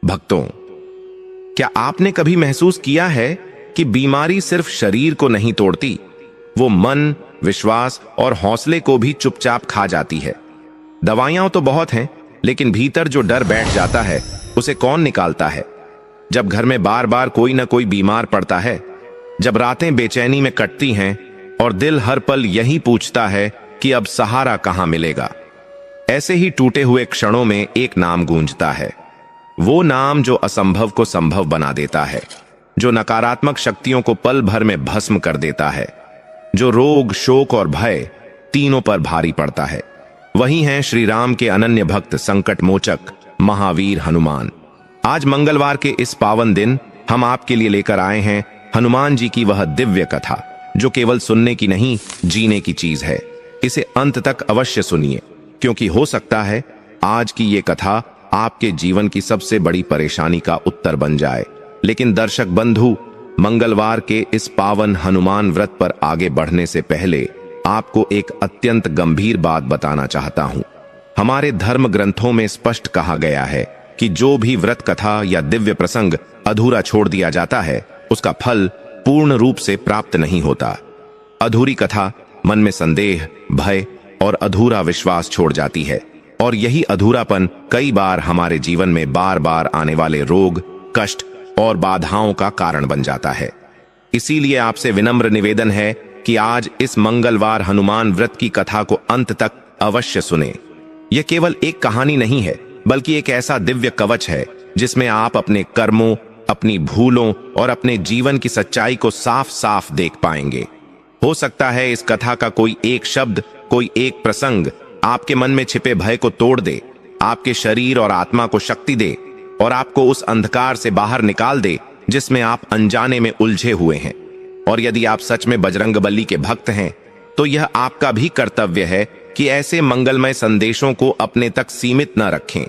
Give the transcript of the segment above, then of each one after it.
भक्तों, क्या आपने कभी महसूस किया है कि बीमारी सिर्फ शरीर को नहीं तोड़ती, वो मन, विश्वास और हौसले को भी चुपचाप खा जाती है। दवाइयां तो बहुत हैं, लेकिन भीतर जो डर बैठ जाता है उसे कौन निकालता है। जब घर में बार बार कोई ना कोई बीमार पड़ता है, जब रातें बेचैनी में कटती हैं और दिल हर पल यही पूछता है कि अब सहारा कहां मिलेगा, ऐसे ही टूटे हुए क्षणों में एक नाम गूंजता है। वो नाम जो असंभव को संभव बना देता है, जो नकारात्मक शक्तियों को पल भर में भस्म कर देता है, जो रोग, शोक और भय तीनों पर भारी पड़ता है। वही हैं श्री राम के अनन्य भक्त, संकट मोचक महावीर हनुमान। आज मंगलवार के इस पावन दिन हम आपके लिए लेकर आए हैं हनुमान जी की वह दिव्य कथा, जो केवल सुनने की नहीं, जीने की चीज है। इसे अंत तक अवश्य सुनिए, क्योंकि हो सकता है आज की ये कथा आपके जीवन की सबसे बड़ी परेशानी का उत्तर बन जाए। लेकिन दर्शक बंधु, मंगलवार के इस पावन हनुमान व्रत पर आगे बढ़ने से पहले आपको एक अत्यंत गंभीर बात बताना चाहता हूं। हमारे धर्म ग्रंथों में स्पष्ट कहा गया है कि जो भी व्रत कथा या दिव्य प्रसंग अधूरा छोड़ दिया जाता है, उसका फल पूर्ण रूप से प्राप्त नहीं होता। अधूरी कथा मन में संदेह, भय और अधूरा विश्वास छोड़ जाती है, और यही अधूरापन कई बार हमारे जीवन में बार बार आने वाले रोग, कष्ट और बाधाओं का कारण बन जाता है। इसीलिए आपसे विनम्र निवेदन है कि आज इस मंगलवार हनुमान व्रत की कथा को अंत तक अवश्य सुने। यह केवल एक कहानी नहीं है, बल्कि एक ऐसा दिव्य कवच है जिसमें आप अपने कर्मों, अपनी भूलों और अपने जीवन की सच्चाई को साफ साफ देख पाएंगे। हो सकता है इस कथा का कोई एक शब्द, कोई एक प्रसंग आपके मन में छिपे भय को तोड़ दे, आपके शरीर और आत्मा को शक्ति दे और आपको उस अंधकार से बाहर निकाल दे जिसमें आप अनजाने में उलझे हुए हैं। और यदि आप सच में बजरंगबली के भक्त हैं, तो यह आपका भी कर्तव्य है कि ऐसे मंगलमय संदेशों को अपने तक सीमित न रखें,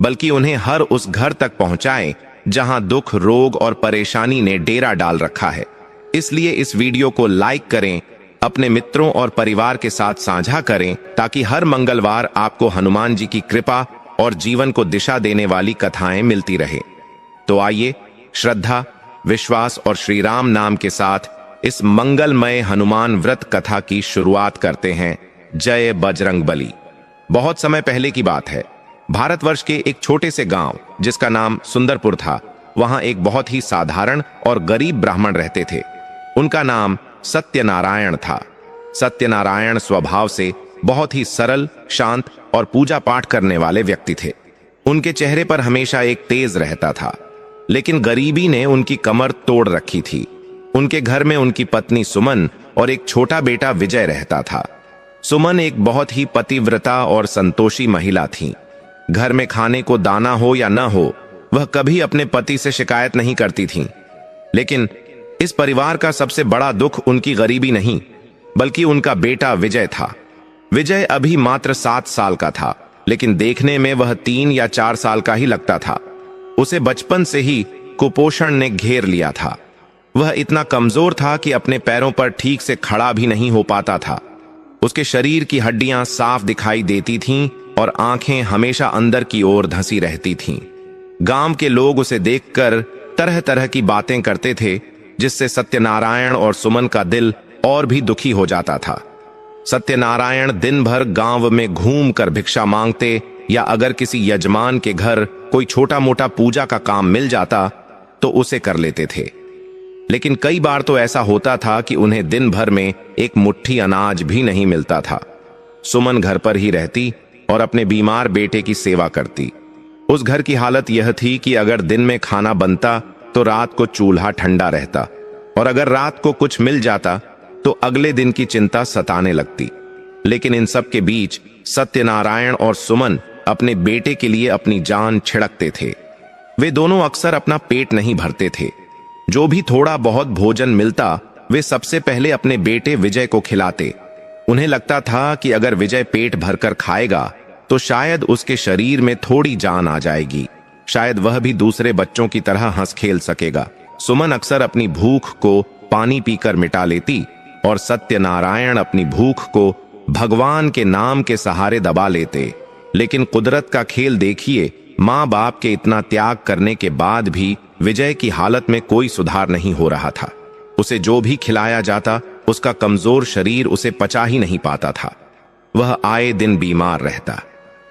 बल्कि उन्हें हर उस घर तक पहुंचाएं जहां दुख, रोग और परेशानी ने डेरा डाल रखा है। इसलिए इस वीडियो को लाइक करें, अपने मित्रों और परिवार के साथ साझा करें, ताकि हर मंगलवार आपको हनुमान जी की कृपा और जीवन को दिशा देने वाली कथाएं मिलती रहे। तो आइए श्रद्धा, विश्वास और श्री राम नाम के साथ इस मंगलमय हनुमान व्रत कथा की शुरुआत करते हैं। जय बजरंगबली। बहुत समय पहले की बात है, भारतवर्ष के एक छोटे से गांव जिसका नाम सुंदरपुर था, वहां एक बहुत ही साधारण और गरीब ब्राह्मण रहते थे। उनका नाम सत्यनारायण था। सत्यनारायण स्वभाव से बहुत ही सरल, शांत और पूजा पाठ करने वाले व्यक्ति थे। उनके चेहरे पर हमेशा एक तेज रहता था, लेकिन गरीबी ने उनकी कमर तोड़ रखी थी। उनके घर में उनकी पत्नी सुमन और एक छोटा बेटा विजय रहता था। सुमन एक बहुत ही पतिव्रता और संतोषी महिला थी। घर में खाने को दाना हो या न हो, वह कभी अपने पति से शिकायत नहीं करती थीं। लेकिन इस परिवार का सबसे बड़ा दुख उनकी गरीबी नहीं, बल्कि उनका बेटा विजय था। विजय अभी मात्र 7 साल का था, लेकिन देखने में वह 3 या 4 साल का ही लगता था। उसे बचपन से ही कुपोषण ने घेर लिया था। वह इतना कमजोर था कि अपने पैरों पर ठीक से खड़ा भी नहीं हो पाता था। उसके शरीर की हड्डियां साफ दिखाई देती थीं और आंखें हमेशा अंदर की ओर धंसी रहती थीं। गांव के लोग उसे देखकर तरह तरह की बातें करते थे, जिससे सत्यनारायण और सुमन का दिल और भी दुखी हो जाता था। सत्यनारायण दिन भर गांव में घूमकर भिक्षा मांगते, या अगर किसी यजमान के घर कोई छोटा मोटा पूजा का काम मिल जाता तो उसे कर लेते थे। लेकिन कई बार तो ऐसा होता था कि उन्हें दिन भर में एक मुट्ठी अनाज भी नहीं मिलता था। सुमन घर पर ही रहती और अपने बीमार बेटे की सेवा करती। उस घर की हालत यह थी कि अगर दिन में खाना बनता तो रात को चूल्हा ठंडा रहता, और अगर रात को कुछ मिल जाता तो अगले दिन की चिंता सताने लगती। लेकिन इन सब के बीच सत्यनारायण और सुमन अपने बेटे के लिए अपनी जान छिड़कते थे। वे दोनों अक्सर अपना पेट नहीं भरते थे। जो भी थोड़ा बहुत भोजन मिलता, वे सबसे पहले अपने बेटे विजय को खिलाते। उन्हें लगता था कि अगर विजय पेट भरकर खाएगा तो शायद उसके शरीर में थोड़ी जान आ जाएगी, शायद वह भी दूसरे बच्चों की तरह हंस खेल सकेगा। सुमन अक्सर अपनी भूख को पानी पीकर मिटा लेती, और सत्यनारायण अपनी भूख को भगवान के नाम के सहारे दबा लेते। लेकिन कुदरत का खेल देखिए माँ बाप के इतना त्याग करने के बाद भी विजय की हालत में कोई सुधार नहीं हो रहा था। उसे जो भी खिलाया जाता उसका कमजोर शरीर उसे पचा ही नहीं पाता था। वह आए दिन बीमार रहता।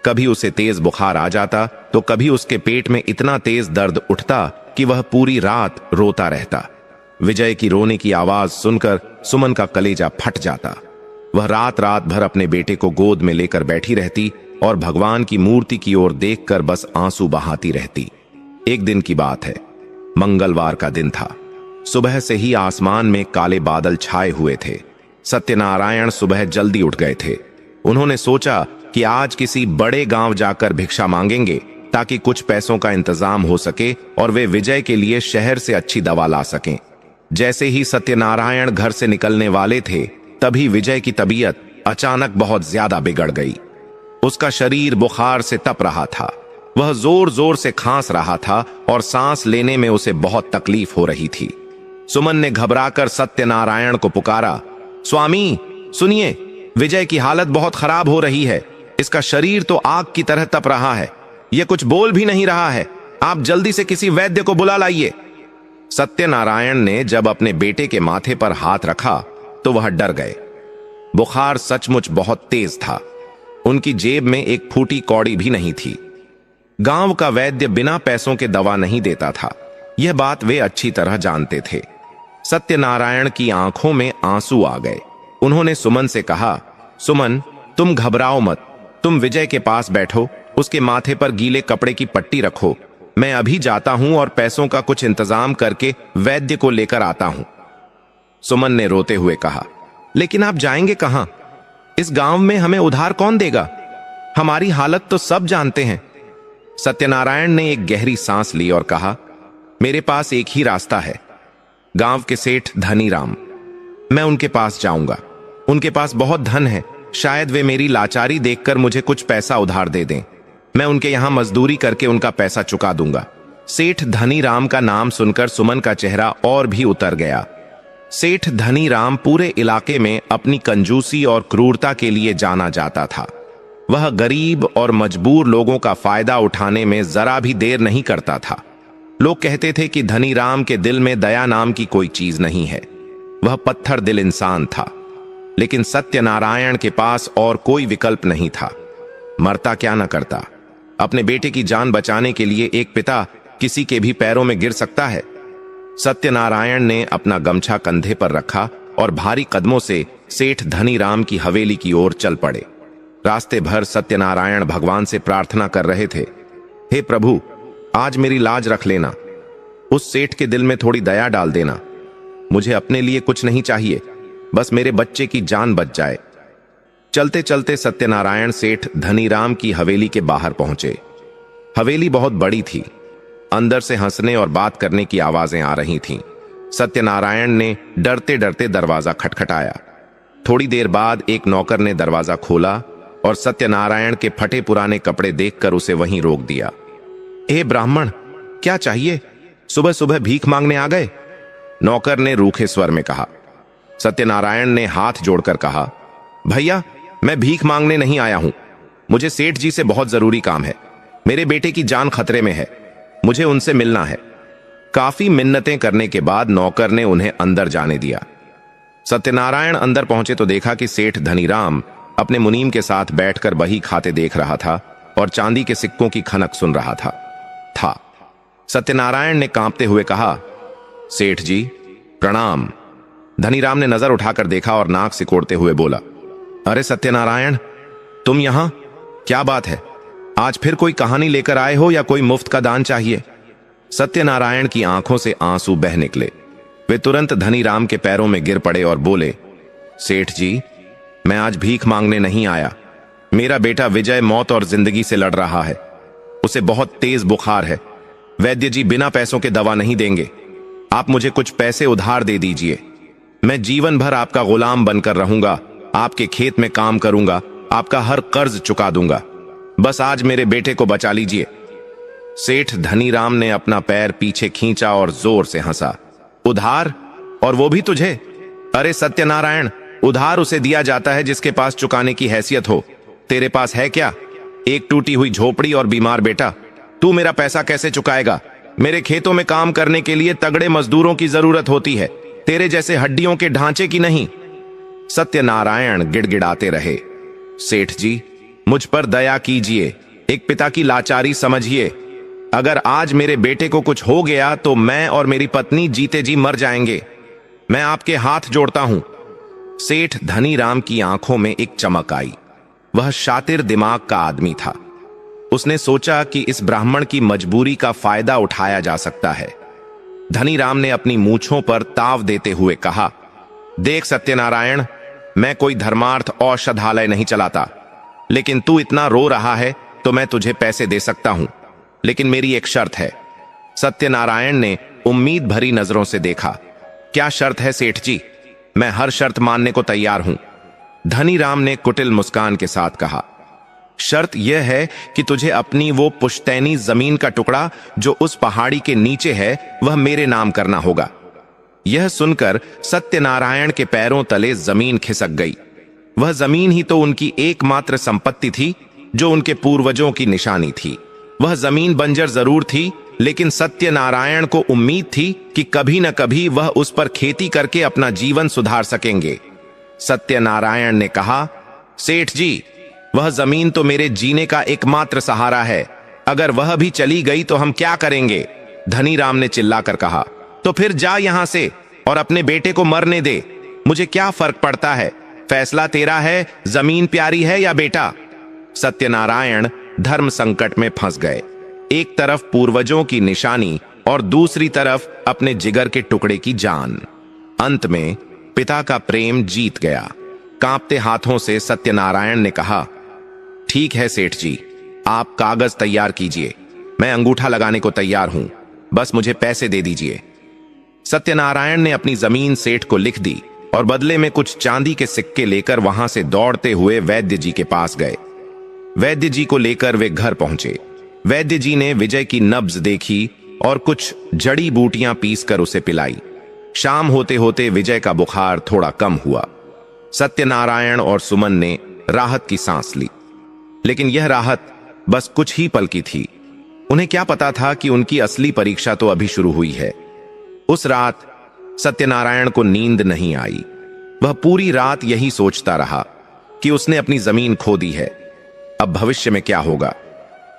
कभी उसे तेज बुखार आ जाता तो कभी उसके पेट में इतना तेज दर्द उठता कि वह पूरी रात रोता रहता। विजय की रोने की आवाज सुनकर सुमन का कलेजा फट जाता। वह रात रात भर अपने बेटे को गोद में लेकर बैठी रहती और भगवान की मूर्ति की ओर देखकर बस आंसू बहाती रहती। एक दिन की बात है, मंगलवार का दिन था। सुबह से ही आसमान में काले बादल छाए हुए थे। सत्यनारायण सुबह जल्दी उठ गए थे। उन्होंने सोचा कि आज किसी बड़े गांव जाकर भिक्षा मांगेंगे ताकि कुछ पैसों का इंतजाम हो सके और वे विजय के लिए शहर से अच्छी दवा ला सकें। जैसे ही सत्यनारायण घर से निकलने वाले थे तभी विजय की तबीयत अचानक बहुत ज्यादा बिगड़ गई। उसका शरीर बुखार से तप रहा था। वह जोर जोर से खांस रहा था और सांस लेने में उसे बहुत तकलीफ हो रही थी। सुमन ने घबराकर सत्यनारायण को पुकारा, स्वामी सुनिए, विजय की हालत बहुत खराब हो रही है। इसका शरीर तो आग की तरह तप रहा है। यह कुछ बोल भी नहीं रहा है। आप जल्दी से किसी वैद्य को बुला लाइए। सत्यनारायण ने जब अपने बेटे के माथे पर हाथ रखा तो वह डर गए। बुखार सचमुच बहुत तेज था। उनकी जेब में एक फूटी कौड़ी भी नहीं थी। गांव का वैद्य बिना पैसों के दवा नहीं देता था। यह बात वे अच्छी तरह जानते थे। सत्यनारायण की आंखों में आंसू आ गए। उन्होंने सुमन से कहा, सुमन तुम घबराओ मत, तुम विजय के पास बैठो, उसके माथे पर गीले कपड़े की पट्टी रखो। मैं अभी जाता हूं और पैसों का कुछ इंतजाम करके वैद्य को लेकर आता हूं। सुमन ने रोते हुए कहा, लेकिन आप जाएंगे कहां? इस गांव में हमें उधार कौन देगा? हमारी हालत तो सब जानते हैं। सत्यनारायण ने एक गहरी सांस ली और कहा, मेरे पास एक ही रास्ता है, गांव के सेठ धनीराम। मैं उनके पास जाऊंगा। उनके पास बहुत धन है। शायद वे मेरी लाचारी देखकर मुझे कुछ पैसा उधार दे दें। मैं उनके यहां मजदूरी करके उनका पैसा चुका दूंगा। सेठ धनीराम का नाम सुनकर सुमन का चेहरा और भी उतर गया। सेठ धनीराम पूरे इलाके में अपनी कंजूसी और क्रूरता के लिए जाना जाता था। वह गरीब और मजबूर लोगों का फायदा उठाने में जरा भी देर नहीं करता था। लोग कहते थे कि धनीराम के दिल में दया नाम की कोई चीज नहीं है। वह पत्थर दिल इंसान था। लेकिन सत्यनारायण के पास और कोई विकल्प नहीं था। मरता क्या न करता। अपने बेटे की जान बचाने के लिए एक पिता किसी के भी पैरों में गिर सकता है। सत्यनारायण ने अपना गमछा कंधे पर रखा और भारी कदमों से सेठ धनीराम की हवेली की ओर चल पड़े। रास्ते भर सत्यनारायण भगवान से प्रार्थना कर रहे थे, हे प्रभु, आज मेरी लाज रख लेना। उस सेठ के दिल में थोड़ी दया डाल देना। मुझे अपने लिए कुछ नहीं चाहिए, बस मेरे बच्चे की जान बच जाए। चलते चलते सत्यनारायण सेठ धनीराम की हवेली के बाहर पहुंचे। हवेली बहुत बड़ी थी। अंदर से हंसने और बात करने की आवाजें आ रही थीं। सत्यनारायण ने डरते डरते दरवाजा खटखटाया। थोड़ी देर बाद एक नौकर ने दरवाजा खोला और सत्यनारायण के फटे पुराने कपड़े देखकर उसे वहीं रोक दिया। ए ब्राह्मण, क्या चाहिए? सुबह सुबह भीख मांगने आ गए? नौकर ने रूखे स्वर में कहा। सत्यनारायण ने हाथ जोड़कर कहा, भैया, मैं भीख मांगने नहीं आया हूं। मुझे सेठ जी से बहुत जरूरी काम है। मेरे बेटे की जान खतरे में है। मुझे उनसे मिलना है। काफी मिन्नतें करने के बाद नौकर ने उन्हें अंदर जाने दिया। सत्यनारायण अंदर पहुंचे तो देखा कि सेठ धनीराम अपने मुनीम के साथ बैठकर बही खाते देख रहा था और चांदी के सिक्कों की खनक सुन रहा था। सत्यनारायण ने कांपते हुए कहा, सेठ जी प्रणाम। धनीराम ने नजर उठाकर देखा और नाक सिकोड़ते हुए बोला, अरे सत्यनारायण, तुम यहां? क्या बात है? आज फिर कोई कहानी लेकर आए हो या कोई मुफ्त का दान चाहिए? सत्यनारायण की आंखों से आंसू बह निकले। वे तुरंत धनीराम के पैरों में गिर पड़े और बोले, सेठ जी, मैं आज भीख मांगने नहीं आया। मेरा बेटा विजय मौत और जिंदगी से लड़ रहा है। उसे बहुत तेज बुखार है। वैद्य जी बिना पैसों के दवा नहीं देंगे। आप मुझे कुछ पैसे उधार दे दीजिए। मैं जीवन भर आपका गुलाम बनकर रहूंगा। आपके खेत में काम करूंगा। आपका हर कर्ज चुका दूंगा। बस आज मेरे बेटे को बचा लीजिए। सेठ धनीराम ने अपना पैर पीछे खींचा और जोर से हंसा। उधार? और वो भी तुझे? अरे सत्यनारायण, उधार उसे दिया जाता है जिसके पास चुकाने की हैसियत हो। तेरे पास है क्या? एक टूटी हुई झोपड़ी और बीमार बेटा। तू मेरा पैसा कैसे चुकाएगा? मेरे खेतों में काम करने के लिए तगड़े मजदूरों की जरूरत होती है, तेरे जैसे हड्डियों के ढांचे की नहीं। सत्यनारायण गिड़गिड़ाते रहे। सेठ जी, मुझ पर दया कीजिए, एक पिता की लाचारी समझिए। अगर आज मेरे बेटे को कुछ हो गया तो मैं और मेरी पत्नी जीते जी मर जाएंगे। मैं आपके हाथ जोड़ता हूं। सेठ धनीराम की आंखों में एक चमक आई। वह शातिर दिमाग का आदमी था। उसने सोचा कि इस ब्राह्मण की मजबूरी का फायदा उठाया जा सकता है। धनीराम ने अपनी मूंछों पर ताव देते हुए कहा, देख सत्यनारायण, मैं कोई धर्मार्थ औषधालय नहीं चलाता, लेकिन तू इतना रो रहा है तो मैं तुझे पैसे दे सकता हूं, लेकिन मेरी एक शर्त है। सत्यनारायण ने उम्मीद भरी नजरों से देखा। क्या शर्त है सेठ जी? मैं हर शर्त मानने को तैयार हूं। धनीराम ने कुटिल मुस्कान के साथ कहा, शर्त यह है कि तुझे अपनी वो पुश्तैनी जमीन का टुकड़ा जो उस पहाड़ी के नीचे है वह मेरे नाम करना होगा। यह सुनकर सत्यनारायण के पैरों तले जमीन खिसक गई। वह जमीन ही तो उनकी एकमात्र संपत्ति थी, जो उनके पूर्वजों की निशानी थी। वह जमीन बंजर जरूर थी, लेकिन सत्यनारायण को उम्मीद थी कि कभी न कभी वह उस पर खेती करके अपना जीवन सुधार सकेंगे। सत्यनारायण ने कहा, सेठ जी, वह जमीन तो मेरे जीने का एकमात्र सहारा है। अगर वह भी चली गई तो हम क्या करेंगे? धनीराम ने चिल्लाकर कहा, तो फिर जा यहां से और अपने बेटे को मरने दे। मुझे क्या फर्क पड़ता है? फैसला तेरा है, जमीन प्यारी है या बेटा? सत्यनारायण धर्म संकट में फंस गए। एक तरफ पूर्वजों की निशानी और दूसरी तरफ अपने जिगर के टुकड़े की जान। अंत में पिता का प्रेम जीत गया। कांपते हाथों से सत्यनारायण ने कहा, ठीक है सेठ जी, आप कागज तैयार कीजिए, मैं अंगूठा लगाने को तैयार हूं, बस मुझे पैसे दे दीजिए। सत्यनारायण ने अपनी जमीन सेठ को लिख दी और बदले में कुछ चांदी के सिक्के लेकर वहां से दौड़ते हुए वैद्य जी के पास गए। वैद्य जी को लेकर वे घर पहुंचे। वैद्य जी ने विजय की नब्ज देखी और कुछ जड़ी बूटियां पीसकर उसे पिलाई। शाम होते होते विजय का बुखार थोड़ा कम हुआ। सत्यनारायण और सुमन ने राहत की सांस ली, लेकिन यह राहत बस कुछ ही पल की थी। उन्हें क्या पता था कि उनकी असली परीक्षा तो अभी शुरू हुई है। उस रात सत्यनारायण को नींद नहीं आई। वह पूरी रात यही सोचता रहा कि उसने अपनी जमीन खो दी है, अब भविष्य में क्या होगा।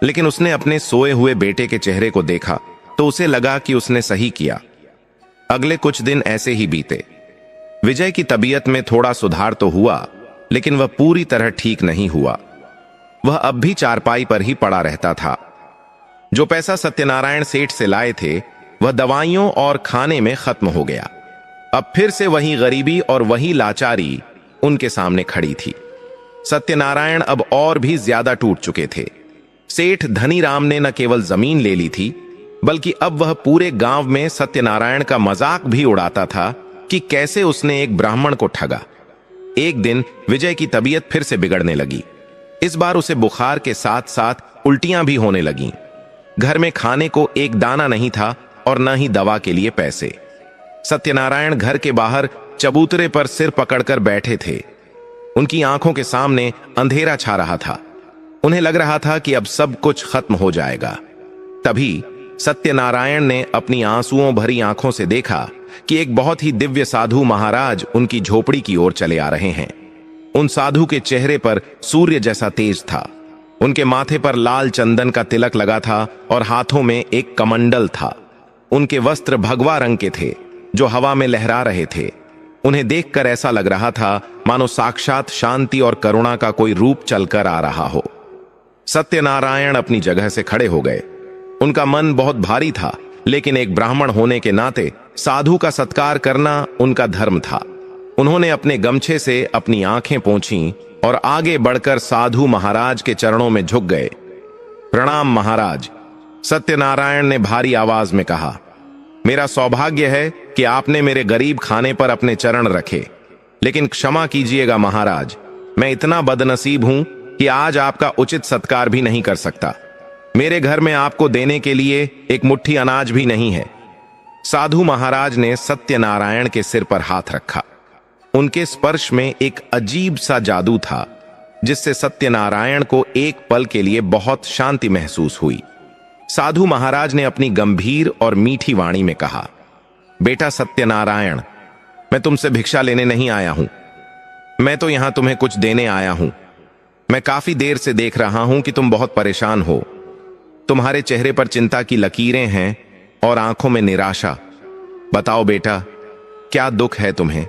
लेकिन उसने अपने सोए हुए बेटे के चेहरे को देखा तो उसे लगा कि उसने सही किया। अगले कुछ दिन ऐसे ही बीते। विजय की तबीयत में थोड़ा सुधार तो हुआ, लेकिन वह पूरी तरह ठीक नहीं हुआ। वह अब भी चारपाई पर ही पड़ा रहता था। जो पैसा सत्यनारायण सेठ से लाए थे वह दवाइयों और खाने में खत्म हो गया। अब फिर से वही गरीबी और वही लाचारी उनके सामने खड़ी थी। सत्यनारायण अब और भी ज्यादा टूट चुके थे। सेठ धनीराम ने न केवल जमीन ले ली थी, बल्कि अब वह पूरे गांव में सत्यनारायण का मजाक भी उड़ाता था कि कैसे उसने एक ब्राह्मण को ठगा। एक दिन विजय की तबीयत फिर से बिगड़ने लगी। इस बार उसे बुखार के साथ साथ उल्टियां भी होने लगीं। घर में खाने को एक दाना नहीं था और न ही दवा के लिए पैसे। सत्यनारायण घर के बाहर चबूतरे पर सिर पकड़कर बैठे थे। उनकी आंखों के सामने अंधेरा छा रहा था। उन्हें लग रहा था कि अब सब कुछ खत्म हो जाएगा। तभी सत्यनारायण ने अपनी आंसुओं भरी आंखों से देखा कि एक बहुत ही दिव्य साधु महाराज उनकी झोपड़ी की ओर चले आ रहे हैं। उन साधु के चेहरे पर सूर्य जैसा तेज था। उनके माथे पर लाल चंदन का तिलक लगा था और हाथों में एक कमंडल था। उनके वस्त्र भगवा रंग के थे जो हवा में लहरा रहे थे। उन्हें देखकर ऐसा लग रहा था मानो साक्षात शांति और करुणा का कोई रूप चलकर आ रहा हो। सत्यनारायण अपनी जगह से खड़े हो गए। उनका मन बहुत भारी था, लेकिन एक ब्राह्मण होने के नाते साधु का सत्कार करना उनका धर्म था। उन्होंने अपने गमछे से अपनी आंखें पोंछीं और आगे बढ़कर साधु महाराज के चरणों में झुक गए। प्रणाम महाराज, सत्यनारायण ने भारी आवाज में कहा। मेरा सौभाग्य है कि आपने मेरे गरीब खाने पर अपने चरण रखे, लेकिन क्षमा कीजिएगा महाराज, मैं इतना बदनसीब हूं कि आज आपका उचित सत्कार भी नहीं कर सकता। मेरे घर में आपको देने के लिए एक मुट्ठी अनाज भी नहीं है। साधु महाराज ने सत्यनारायण के सिर पर हाथ रखा। उनके स्पर्श में एक अजीब सा जादू था, जिससे सत्यनारायण को एक पल के लिए बहुत शांति महसूस हुई। साधु महाराज ने अपनी गंभीर और मीठी वाणी में कहा, बेटा सत्यनारायण, मैं तुमसे भिक्षा लेने नहीं आया हूं। मैं तो यहां तुम्हें कुछ देने आया हूं। मैं काफी देर से देख रहा हूं कि तुम बहुत परेशान हो। तुम्हारे चेहरे पर चिंता की लकीरें हैं और आंखों में निराशा। बताओ बेटा, क्या दुख है तुम्हें?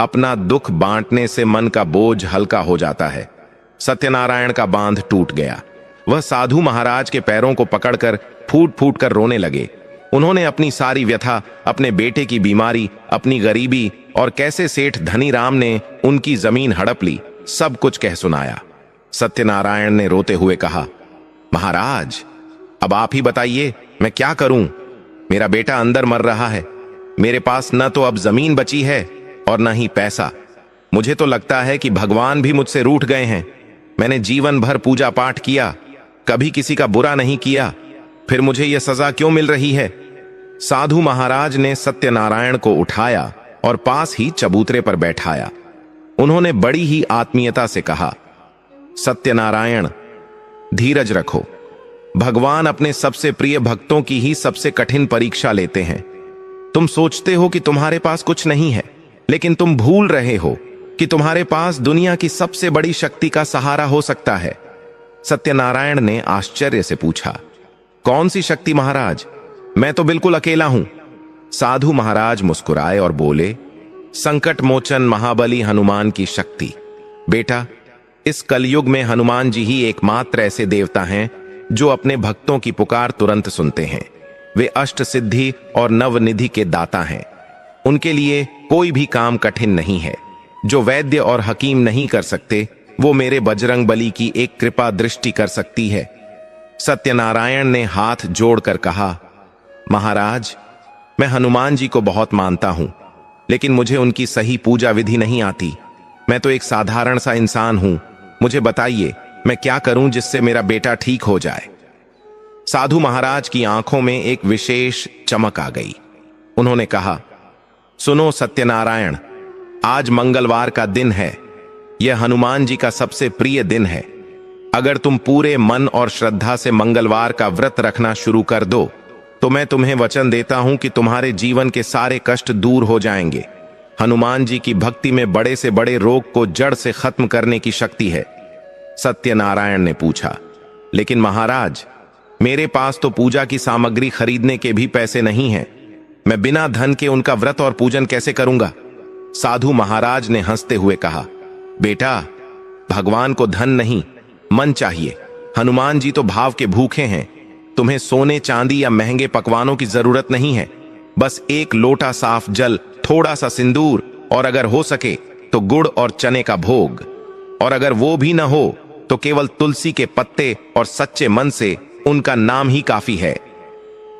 अपना दुख बांटने से मन का बोझ हल्का हो जाता है। सत्यनारायण का बांध टूट गया। वह साधु महाराज के पैरों को पकड़कर फूट फूट कर रोने लगे। उन्होंने अपनी सारी व्यथा, अपने बेटे की बीमारी, अपनी गरीबी और कैसे सेठ धनीराम ने उनकी जमीन हड़प ली, सब कुछ कह सुनाया। सत्यनारायण ने रोते हुए कहा, महाराज, अब आप ही बताइए, मैं क्या करूं? मेरा बेटा अंदर मर रहा है। मेरे पास न तो अब जमीन बची है और न ही पैसा। मुझे तो लगता है कि भगवान भी मुझसे रूठ गए हैं। मैंने जीवन भर पूजा पाठ किया, कभी किसी का बुरा नहीं किया, फिर मुझे यह सजा क्यों मिल रही है? साधु महाराज ने सत्यनारायण को उठाया और पास ही चबूतरे पर बैठाया। उन्होंने बड़ी ही आत्मीयता से कहा, सत्यनारायण, धीरज रखो। भगवान अपने सबसे प्रिय भक्तों की ही सबसे कठिन परीक्षा लेते हैं। तुम सोचते हो कि तुम्हारे पास कुछ नहीं है, लेकिन तुम भूल रहे हो कि तुम्हारे पास दुनिया की सबसे बड़ी शक्ति का सहारा हो सकता है। सत्यनारायण ने आश्चर्य से पूछा, कौन सी शक्ति महाराज? मैं तो बिल्कुल अकेला हूं। साधु महाराज मुस्कुराए और बोले, संकट मोचन महाबली हनुमान की शक्ति। बेटा, इस कलयुग में हनुमान जी ही एकमात्र ऐसे देवता हैं जो अपने भक्तों की पुकार तुरंत सुनते हैं। वे अष्ट सिद्धि और नवनिधि के दाता हैं। उनके लिए कोई भी काम कठिन नहीं है। जो वैद्य और हकीम नहीं कर सकते, वो मेरे बजरंग बली की एक कृपा दृष्टि कर सकती है। सत्यनारायण ने हाथ जोड़कर कहा, महाराज, मैं हनुमान जी को बहुत मानता हूं, लेकिन मुझे उनकी सही पूजा विधि नहीं आती। मैं तो एक साधारण सा इंसान हूं। मुझे बताइए, मैं क्या करूं जिससे मेरा बेटा ठीक हो जाए? साधु महाराज की आंखों में एक विशेष चमक आ गई। उन्होंने कहा, सुनो सत्यनारायण, आज मंगलवार का दिन है। यह हनुमान जी का सबसे प्रिय दिन है। अगर तुम पूरे मन और श्रद्धा से मंगलवार का व्रत रखना शुरू कर दो, तो मैं तुम्हें वचन देता हूं कि तुम्हारे जीवन के सारे कष्ट दूर हो जाएंगे। हनुमान जी की भक्ति में बड़े से बड़े रोग को जड़ से खत्म करने की शक्ति है। सत्यनारायण ने पूछा, लेकिन महाराज, मेरे पास तो पूजा की सामग्री खरीदने के भी पैसे नहीं हैं। मैं बिना धन के उनका व्रत और पूजन कैसे करूंगा? साधु महाराज ने हंसते हुए कहा, बेटा, भगवान को धन नहीं, मन चाहिए। हनुमान जी तो भाव के भूखे हैं। तुम्हें सोने चांदी या महंगे पकवानों की जरूरत नहीं है। बस एक लोटा साफ जल, थोड़ा सा सिंदूर और अगर हो सके तो गुड़ और चने का भोग, और अगर वो भी न हो तो केवल तुलसी के पत्ते और सच्चे मन से उनका नाम ही काफी है।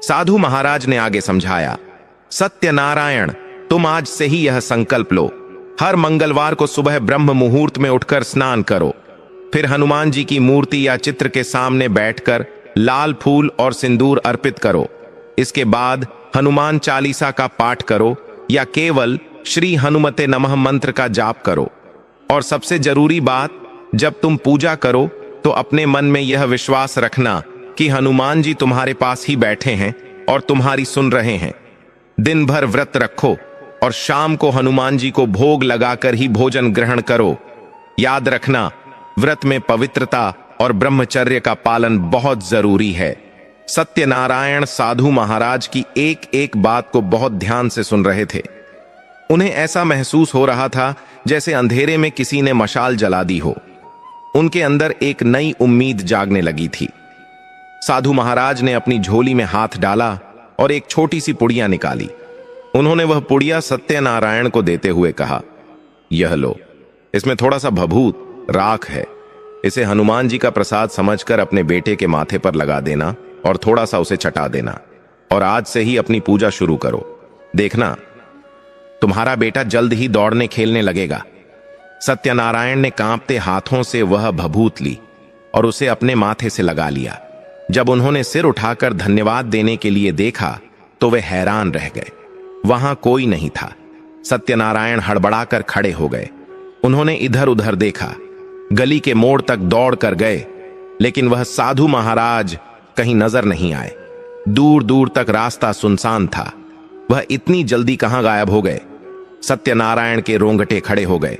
साधु महाराज ने आगे समझाया, सत्यनारायण, तुम आज से ही यह संकल्प लो। हर मंगलवार को सुबह ब्रह्म मुहूर्त में उठकर स्नान करो। फिर हनुमान जी की मूर्ति या चित्र के सामने बैठकर लाल फूल और सिंदूर अर्पित करो। इसके बाद हनुमान चालीसा का पाठ करो या केवल श्री हनुमते नमः मंत्र का जाप करो। और सबसे जरूरी बात, जब तुम पूजा करो तो अपने मन में यह विश्वास रखना कि हनुमान जी तुम्हारे पास ही बैठे हैं और तुम्हारी सुन रहे हैं। दिन भर व्रत रखो और शाम को हनुमान जी को भोग लगाकर ही भोजन ग्रहण करो। याद रखना, व्रत में पवित्रता और ब्रह्मचर्य का पालन बहुत जरूरी है। सत्यनारायण साधु महाराज की एक एक बात को बहुत ध्यान से सुन रहे थे। उन्हें ऐसा महसूस हो रहा था जैसे अंधेरे में किसी ने मशाल जला दी हो। उनके अंदर एक नई उम्मीद जागने लगी थी। साधु महाराज ने अपनी झोली में हाथ डाला और एक छोटी सी पुड़िया निकाली। उन्होंने वह पुड़िया सत्यनारायण को देते हुए कहा, यह लो, इसमें थोड़ा सा भभूत राख है। इसे हनुमान जी का प्रसाद समझकर अपने बेटे के माथे पर लगा देना और थोड़ा सा उसे चटा देना, और आज से ही अपनी पूजा शुरू करो। देखना, तुम्हारा बेटा जल्द ही दौड़ने खेलने लगेगा। सत्यनारायण ने कांपते हाथों से वह भभूत ली और उसे अपने माथे से लगा लिया। जब उन्होंने सिर उठाकर धन्यवाद देने के लिए देखा तो वे हैरान रह गए। वहां कोई नहीं था। सत्यनारायण हड़बड़ाकर खड़े हो गए। उन्होंने इधर उधर देखा, गली के मोड़ तक दौड़ कर गए, लेकिन वह साधु महाराज कहीं नजर नहीं आए। दूर दूर तक रास्ता सुनसान था। वह इतनी जल्दी कहां गायब हो गए? सत्यनारायण के रोंगटे खड़े हो गए।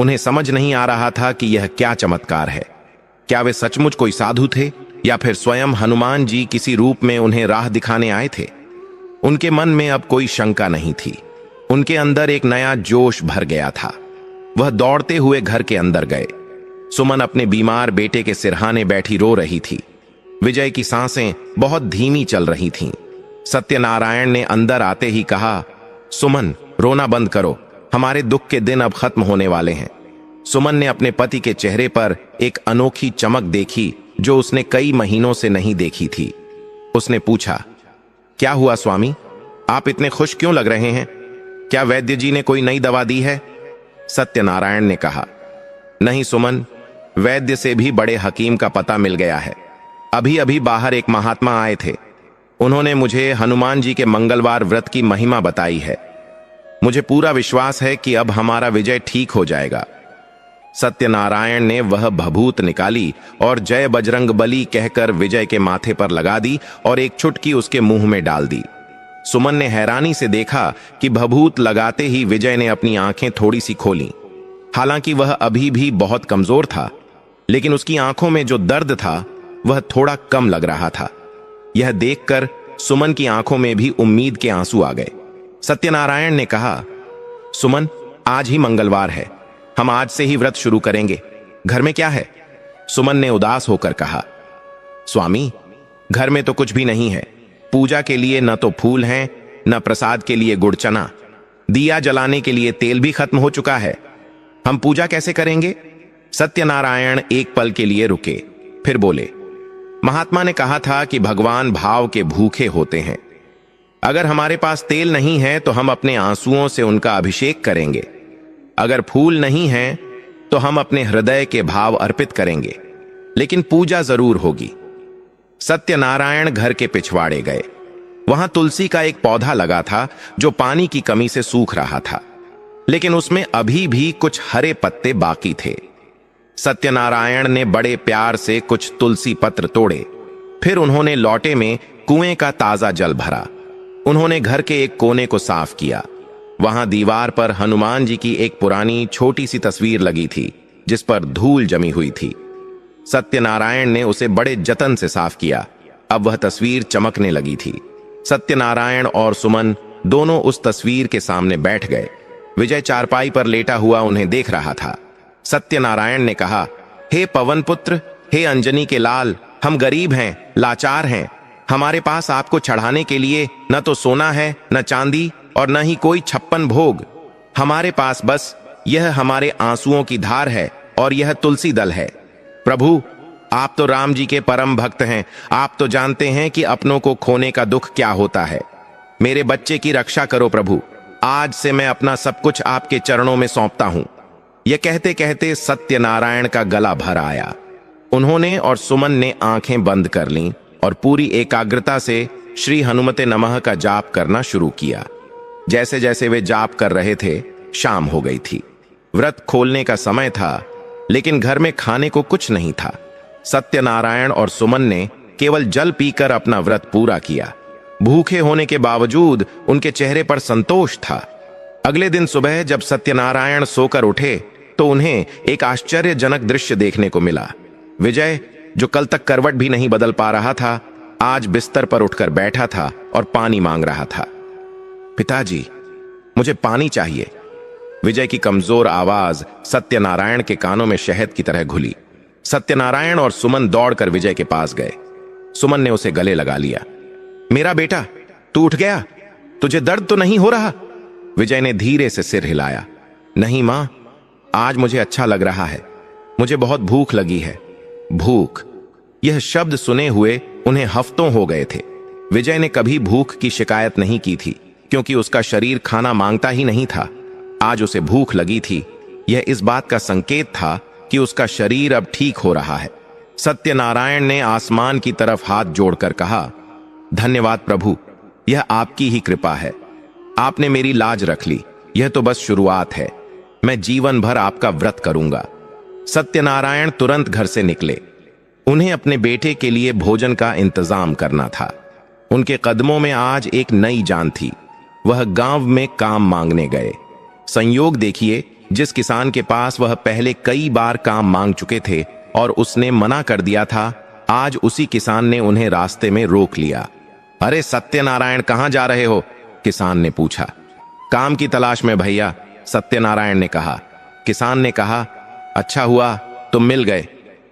उन्हें समझ नहीं आ रहा था कि यह क्या चमत्कार है। क्या वे सचमुच कोई साधु थे या फिर स्वयं हनुमान जी किसी रूप में उन्हें राह दिखाने आए थे? उनके मन में अब कोई शंका नहीं थी। उनके अंदर एक नया जोश भर गया था। वह दौड़ते हुए घर के अंदर गए। सुमन अपने बीमार बेटे के सिरहाने बैठी रो रही थी। विजय की सांसें बहुत धीमी चल रही थीं। सत्यनारायण ने अंदर आते ही कहा, सुमन, रोना बंद करो, हमारे दुख के दिन अब खत्म होने वाले हैं। सुमन ने अपने पति के चेहरे पर एक अनोखी चमक देखी जो उसने कई महीनों से नहीं देखी थी। उसने पूछा, क्या हुआ स्वामी, आप इतने खुश क्यों लग रहे हैं? क्या वैद्य जी ने कोई नई दवा दी है? सत्यनारायण ने कहा, नहीं सुमन, वैद्य से भी बड़े हकीम का पता मिल गया है। अभी अभी बाहर एक महात्मा आए थे। उन्होंने मुझे हनुमान जी के मंगलवार व्रत की महिमा बताई है। मुझे पूरा विश्वास है कि अब हमारा विजय ठीक हो जाएगा। सत्यनारायण ने वह भभूत निकाली और जय बजरंगबली कहकर विजय के माथे पर लगा दी और एक चुटकी उसके मुंह में डाल दी। सुमन ने हैरानी से देखा कि भभूत लगाते ही विजय ने अपनी आंखें थोड़ी सी खोलीं। हालांकि वह अभी भी बहुत कमजोर था, लेकिन उसकी आंखों में जो दर्द था वह थोड़ा कम लग रहा था। यह देखकर सुमन की आंखों में भी उम्मीद के आंसू आ गए। सत्यनारायण ने कहा, सुमन, आज ही मंगलवार है, हम आज से ही व्रत शुरू करेंगे। घर में क्या है? सुमन ने उदास होकर कहा, स्वामी, घर में तो कुछ भी नहीं है। पूजा के लिए न तो फूल हैं, न प्रसाद के लिए गुड़ चना। दिया जलाने के लिए तेल भी खत्म हो चुका है। हम पूजा कैसे करेंगे? सत्यनारायण एक पल के लिए रुके, फिर बोले, महात्मा ने कहा था कि भगवान भाव के भूखे होते हैं। अगर हमारे पास तेल नहीं है तो हम अपने आंसुओं से उनका अभिषेक करेंगे। अगर फूल नहीं है तो हम अपने हृदय के भाव अर्पित करेंगे, लेकिन पूजा जरूर होगी। सत्यनारायण घर के पिछवाड़े गए। वहां तुलसी का एक पौधा लगा था जो पानी की कमी से सूख रहा था, लेकिन उसमें अभी भी कुछ हरे पत्ते बाकी थे। सत्यनारायण ने बड़े प्यार से कुछ तुलसी पत्र तोड़े। फिर उन्होंने लोटे में कुएं का ताजा जल भरा। उन्होंने घर के एक कोने को साफ किया। वहां दीवार पर हनुमान जी की एक पुरानी छोटी सी तस्वीर लगी थी जिस पर धूल जमी हुई थी। सत्यनारायण ने उसे बड़े जतन से साफ किया। अब वह तस्वीर चमकने लगी थी। सत्यनारायण और सुमन दोनों उस तस्वीर के सामने बैठ गए। विजय चारपाई पर लेटा हुआ उन्हें देख रहा था। सत्यनारायण ने कहा, हे पवन पुत्र, हे अंजनी के लाल, हम गरीब हैं, लाचार हैं। हमारे पास आपको चढ़ाने के लिए न तो सोना है, न चांदी और न ही कोई 56 भोग। हमारे पास बस यह हमारे आंसुओं की धार है और यह तुलसी दल है। प्रभु, आप तो राम जी के परम भक्त हैं। आप तो जानते हैं कि अपनों को खोने का दुख क्या होता है। मेरे बच्चे की रक्षा करो प्रभु। आज से मैं अपना सब कुछ आपके चरणों में सौंपता हूं। यह कहते कहते सत्यनारायण का गला भर आया। उन्होंने और सुमन ने आंखें बंद कर लीं और पूरी एकाग्रता से श्री हनुमते नमः का जाप करना शुरू किया। जैसे जैसे वे जाप कर रहे थे, शाम हो गई थी। व्रत खोलने का समय था, लेकिन घर में खाने को कुछ नहीं था। सत्यनारायण और सुमन ने केवल जल पीकर अपना व्रत पूरा किया। भूखे होने के बावजूद उनके चेहरे पर संतोष था। अगले दिन सुबह जब सत्यनारायण सोकर उठे तो उन्हें एक आश्चर्यजनक दृश्य देखने को मिला। विजय, जो कल तक करवट भी नहीं बदल पा रहा था, आज बिस्तर पर उठकर बैठा था और पानी मांग रहा था। पिताजी, मुझे पानी चाहिए। विजय की कमजोर आवाज सत्यनारायण के कानों में शहद की तरह घुली। सत्यनारायण और सुमन दौड़कर विजय के पास गए। सुमन ने उसे गले लगा लिया। मेरा बेटा, तू उठ गया? तुझे दर्द तो नहीं हो रहा? विजय ने धीरे से सिर हिलाया। नहीं मां, आज मुझे अच्छा लग रहा है। मुझे बहुत भूख लगी है। भूख, यह शब्द सुने हुए उन्हें हफ्तों हो गए थे। विजय ने कभी भूख की शिकायत नहीं की थी, क्योंकि उसका शरीर खाना मांगता ही नहीं था। आज उसे भूख लगी थी। यह इस बात का संकेत था कि उसका शरीर अब ठीक हो रहा है। सत्यनारायण ने आसमान की तरफ हाथ जोड़कर कहा, धन्यवाद प्रभु, यह आपकी ही कृपा है। आपने मेरी लाज रख ली। यह तो बस शुरुआत है। मैं जीवन भर आपका व्रत करूंगा। सत्यनारायण तुरंत घर से निकले। उन्हें अपने बेटे के लिए भोजन का इंतजाम करना था। उनके कदमों में आज एक नई जान थी। वह गांव में काम मांगने गए। संयोग देखिए, जिस किसान के पास वह पहले कई बार काम मांग चुके थे और उसने मना कर दिया था, आज उसी किसान ने उन्हें रास्ते में रोक लिया। अरे सत्यनारायण, कहां जा रहे हो? किसान ने पूछा। काम की तलाश में भैया, सत्यनारायण ने कहा। किसान ने कहा, अच्छा हुआ तुम मिल गए।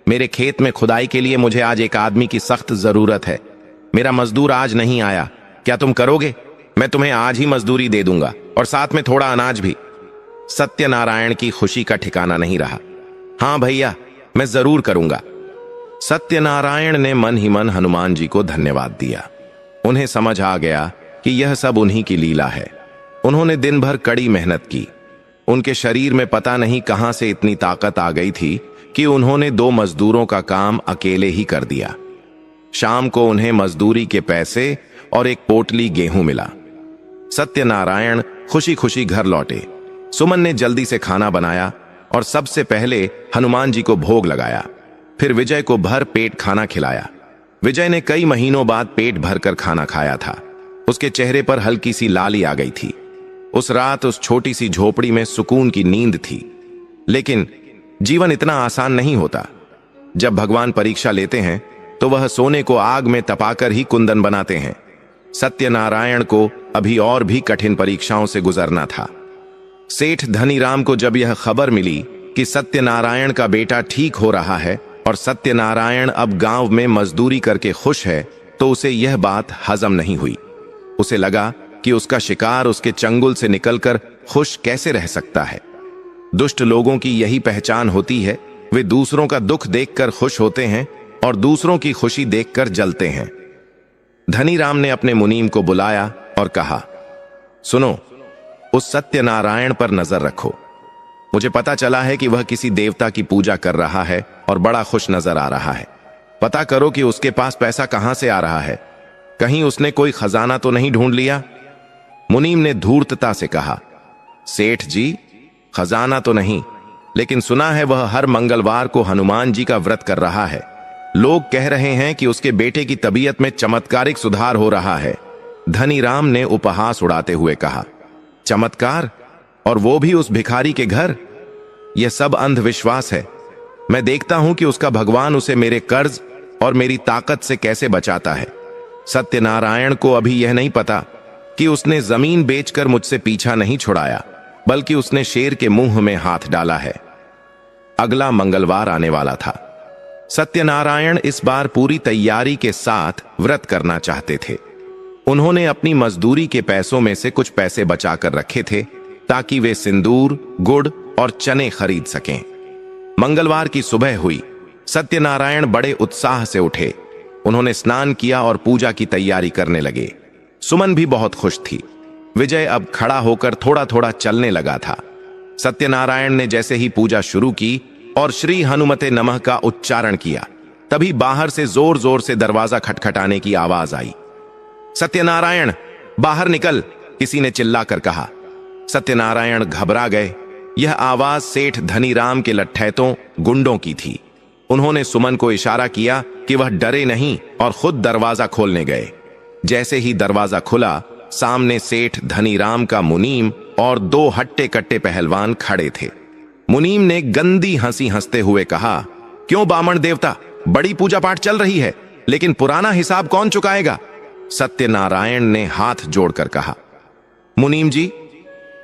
मेरे खेत में खुदाई के लिए मुझे आज एक आदमी की सख्त जरूरत है। मेरा मजदूर आज नहीं आया, क्या तुम करोगे? मैं तुम्हें आज ही मजदूरी दे दूंगा और साथ में थोड़ा अनाज भी। सत्यनारायण की खुशी का ठिकाना नहीं रहा। हां भैया, मैं जरूर करूंगा। सत्यनारायण ने मन ही मन हनुमान जी को धन्यवाद दिया। उन्हें समझ आ गया कि यह सब उन्हीं की लीला है। उन्होंने दिन भर कड़ी मेहनत की। उनके शरीर में पता नहीं कहां से इतनी ताकत आ गई थी कि उन्होंने 2 मजदूरों का काम अकेले ही कर दिया। शाम को उन्हें मजदूरी के पैसे और एक पोटली गेहूं मिला। सत्यनारायण खुशी खुशी घर लौटे। सुमन ने जल्दी से खाना बनाया और सबसे पहले हनुमान जी को भोग लगाया। फिर विजय को भर पेट खाना खिलाया। विजय ने कई महीनों बाद पेट भरकर खाना खाया था। उसके चेहरे पर हल्की सी लाली आ गई थी। उस रात उस छोटी सी झोपड़ी में सुकून की नींद थी। लेकिन जीवन इतना आसान नहीं होता। जब भगवान परीक्षा लेते हैं तो वह सोने को आग में तपाकर ही कुंदन बनाते हैं। सत्यनारायण को अभी और भी कठिन परीक्षाओं से गुजरना था। सेठ धनीराम को जब यह खबर मिली कि सत्यनारायण का बेटा ठीक हो रहा है और सत्यनारायण अब गांव में मजदूरी करके खुश है, तो उसे यह बात हजम नहीं हुई। उसे लगा कि उसका शिकार उसके चंगुल से निकलकर खुश कैसे रह सकता है। दुष्ट लोगों की यही पहचान होती है, वे दूसरों का दुख देखकर खुश होते हैं और दूसरों की खुशी देखकर जलते हैं। धनीराम ने अपने मुनीम को बुलाया और कहा, सुनो, उस सत्यनारायण पर नजर रखो। मुझे पता चला है कि वह किसी देवता की पूजा कर रहा है और बड़ा खुश नजर आ रहा है। पता करो कि उसके पास पैसा कहां से आ रहा है। कहीं उसने कोई खजाना तो नहीं ढूंढ लिया? मुनीम ने धूर्तता से कहा, सेठ जी, खजाना तो नहीं, लेकिन सुना है वह हर मंगलवार को हनुमान जी का व्रत कर रहा है। लोग कह रहे हैं कि उसके बेटे की तबीयत में चमत्कारिक सुधार हो रहा है। धनीराम ने उपहास उड़ाते हुए कहा, चमत्कार? और वो भी उस भिखारी के घर? यह सब अंधविश्वास है। मैं देखता हूं कि उसका भगवान उसे मेरे कर्ज और मेरी ताकत से कैसे बचाता है। सत्यनारायण को अभी यह नहीं पता कि उसने जमीन बेचकर मुझसे पीछा नहीं छुड़ाया, बल्कि उसने शेर के मुंह में हाथ डाला है। अगला मंगलवार आने वाला था। सत्यनारायण इस बार पूरी तैयारी के साथ व्रत करना चाहते थे। उन्होंने अपनी मजदूरी के पैसों में से कुछ पैसे बचाकर रखे थे ताकि वे सिंदूर, गुड़ और चने खरीद सकें। मंगलवार की सुबह हुई। सत्यनारायण बड़े उत्साह से उठे। उन्होंने स्नान किया और पूजा की तैयारी करने लगे। सुमन भी बहुत खुश थी। विजय अब खड़ा होकर थोड़ा थोड़ा चलने लगा था। सत्यनारायण ने जैसे ही पूजा शुरू की और श्री हनुमते नमः का उच्चारण किया, तभी बाहर से जोर जोर से दरवाजा खटखटाने की आवाज आई। सत्यनारायण, बाहर निकल, किसी ने चिल्लाकर कहा। सत्यनारायण घबरा गए। यह आवाज सेठ धनीराम के लट्ठैतों गुंडों की थी। उन्होंने सुमन को इशारा किया कि वह डरे नहीं और खुद दरवाजा खोलने गए। जैसे ही दरवाजा खुला, सामने सेठ धनीराम का मुनीम और 2 हट्टे कट्टे पहलवान खड़े थे। मुनीम ने गंदी हंसी हंसते हुए कहा, क्यों बामण देवता, बड़ी पूजा पाठ चल रही है, लेकिन पुराना हिसाब कौन चुकाएगा? सत्यनारायण ने हाथ जोड़कर कहा, मुनीम जी,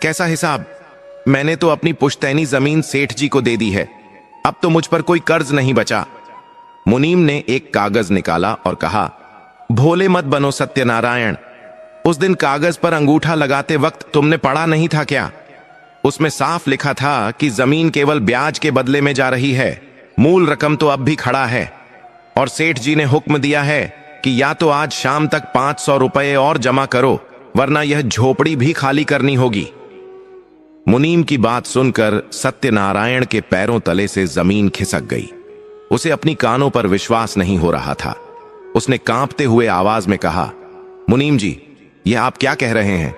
कैसा हिसाब? मैंने तो अपनी पुश्तैनी जमीन सेठ जी को दे दी है। अब तो मुझ पर कोई कर्ज नहीं बचा। मुनीम ने एक कागज निकाला और कहा, भोले मत बनो सत्यनारायण, उस दिन कागज पर अंगूठा लगाते वक्त तुमने पढ़ा नहीं था क्या? उसमें साफ लिखा था कि जमीन केवल ब्याज के बदले में जा रही है, मूल रकम तो अब भी खड़ा है। और सेठ जी ने हुक्म दिया है कि या तो आज शाम तक 500 रुपए और जमा करो, वरना यह झोपड़ी भी खाली करनी होगी। मुनीम की बात सुनकर सत्यनारायण के पैरों तले से जमीन खिसक गई। उसे अपनी कानों पर विश्वास नहीं हो रहा था। उसने कांपते हुए आवाज में कहा, मुनीम जी, यह आप क्या कह रहे हैं?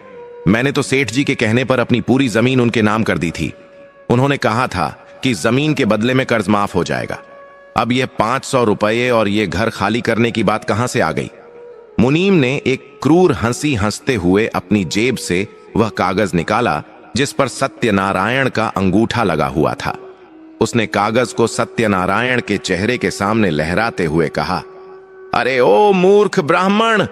मैंने तो सेठ जी के कहने पर अपनी पूरी जमीन उनके नाम कर दी थी। उन्होंने कहा था कि जमीन के बदले में कर्ज माफ हो जाएगा। अब ये 500 रुपये और ये घर खाली करने की बात कहां से आ गई? मुनीम ने एक क्रूर हंसी हंसते हुए अपनी जेब से वह कागज निकाला जिस पर सत्यनारायण का अंगूठा लगा हुआ था। उसने कागज को सत्यनारायण के चेहरे के सामने लहराते हुए कहा, अरे ओ मूर्ख ब्राह्मण,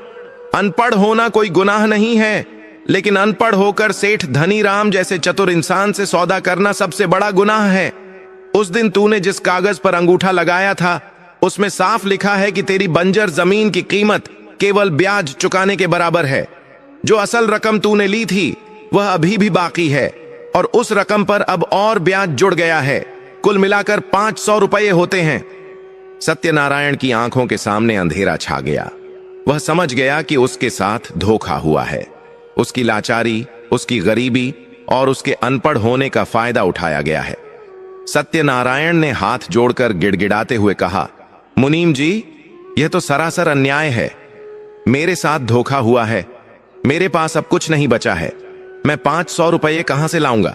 अनपढ़ होना कोई गुनाह नहीं है, लेकिन अनपढ़ होकर सेठ धनीराम जैसे चतुर इंसान से सौदा करना सबसे बड़ा गुनाह है। उस दिन तूने जिस कागज पर अंगूठा लगाया था उसमें साफ लिखा है कि तेरी बंजर जमीन की कीमत केवल ब्याज चुकाने के बराबर है। जो असल रकम तूने ली थी वह अभी भी बाकी है और उस रकम पर अब और ब्याज जुड़ गया है। कुल मिलाकर 500 रुपये होते हैं। सत्यनारायण की आंखों के सामने अंधेरा छा गया। वह समझ गया कि उसके साथ धोखा हुआ है। उसकी लाचारी, उसकी गरीबी और उसके अनपढ़ होने का फायदा उठाया गया है। सत्यनारायण ने हाथ जोड़कर गिड़गिड़ाते हुए कहा, मुनीम जी, यह तो सरासर अन्याय है। मेरे साथ धोखा हुआ है। मेरे पास अब कुछ नहीं बचा है। मैं 500 रुपये कहां से लाऊंगा?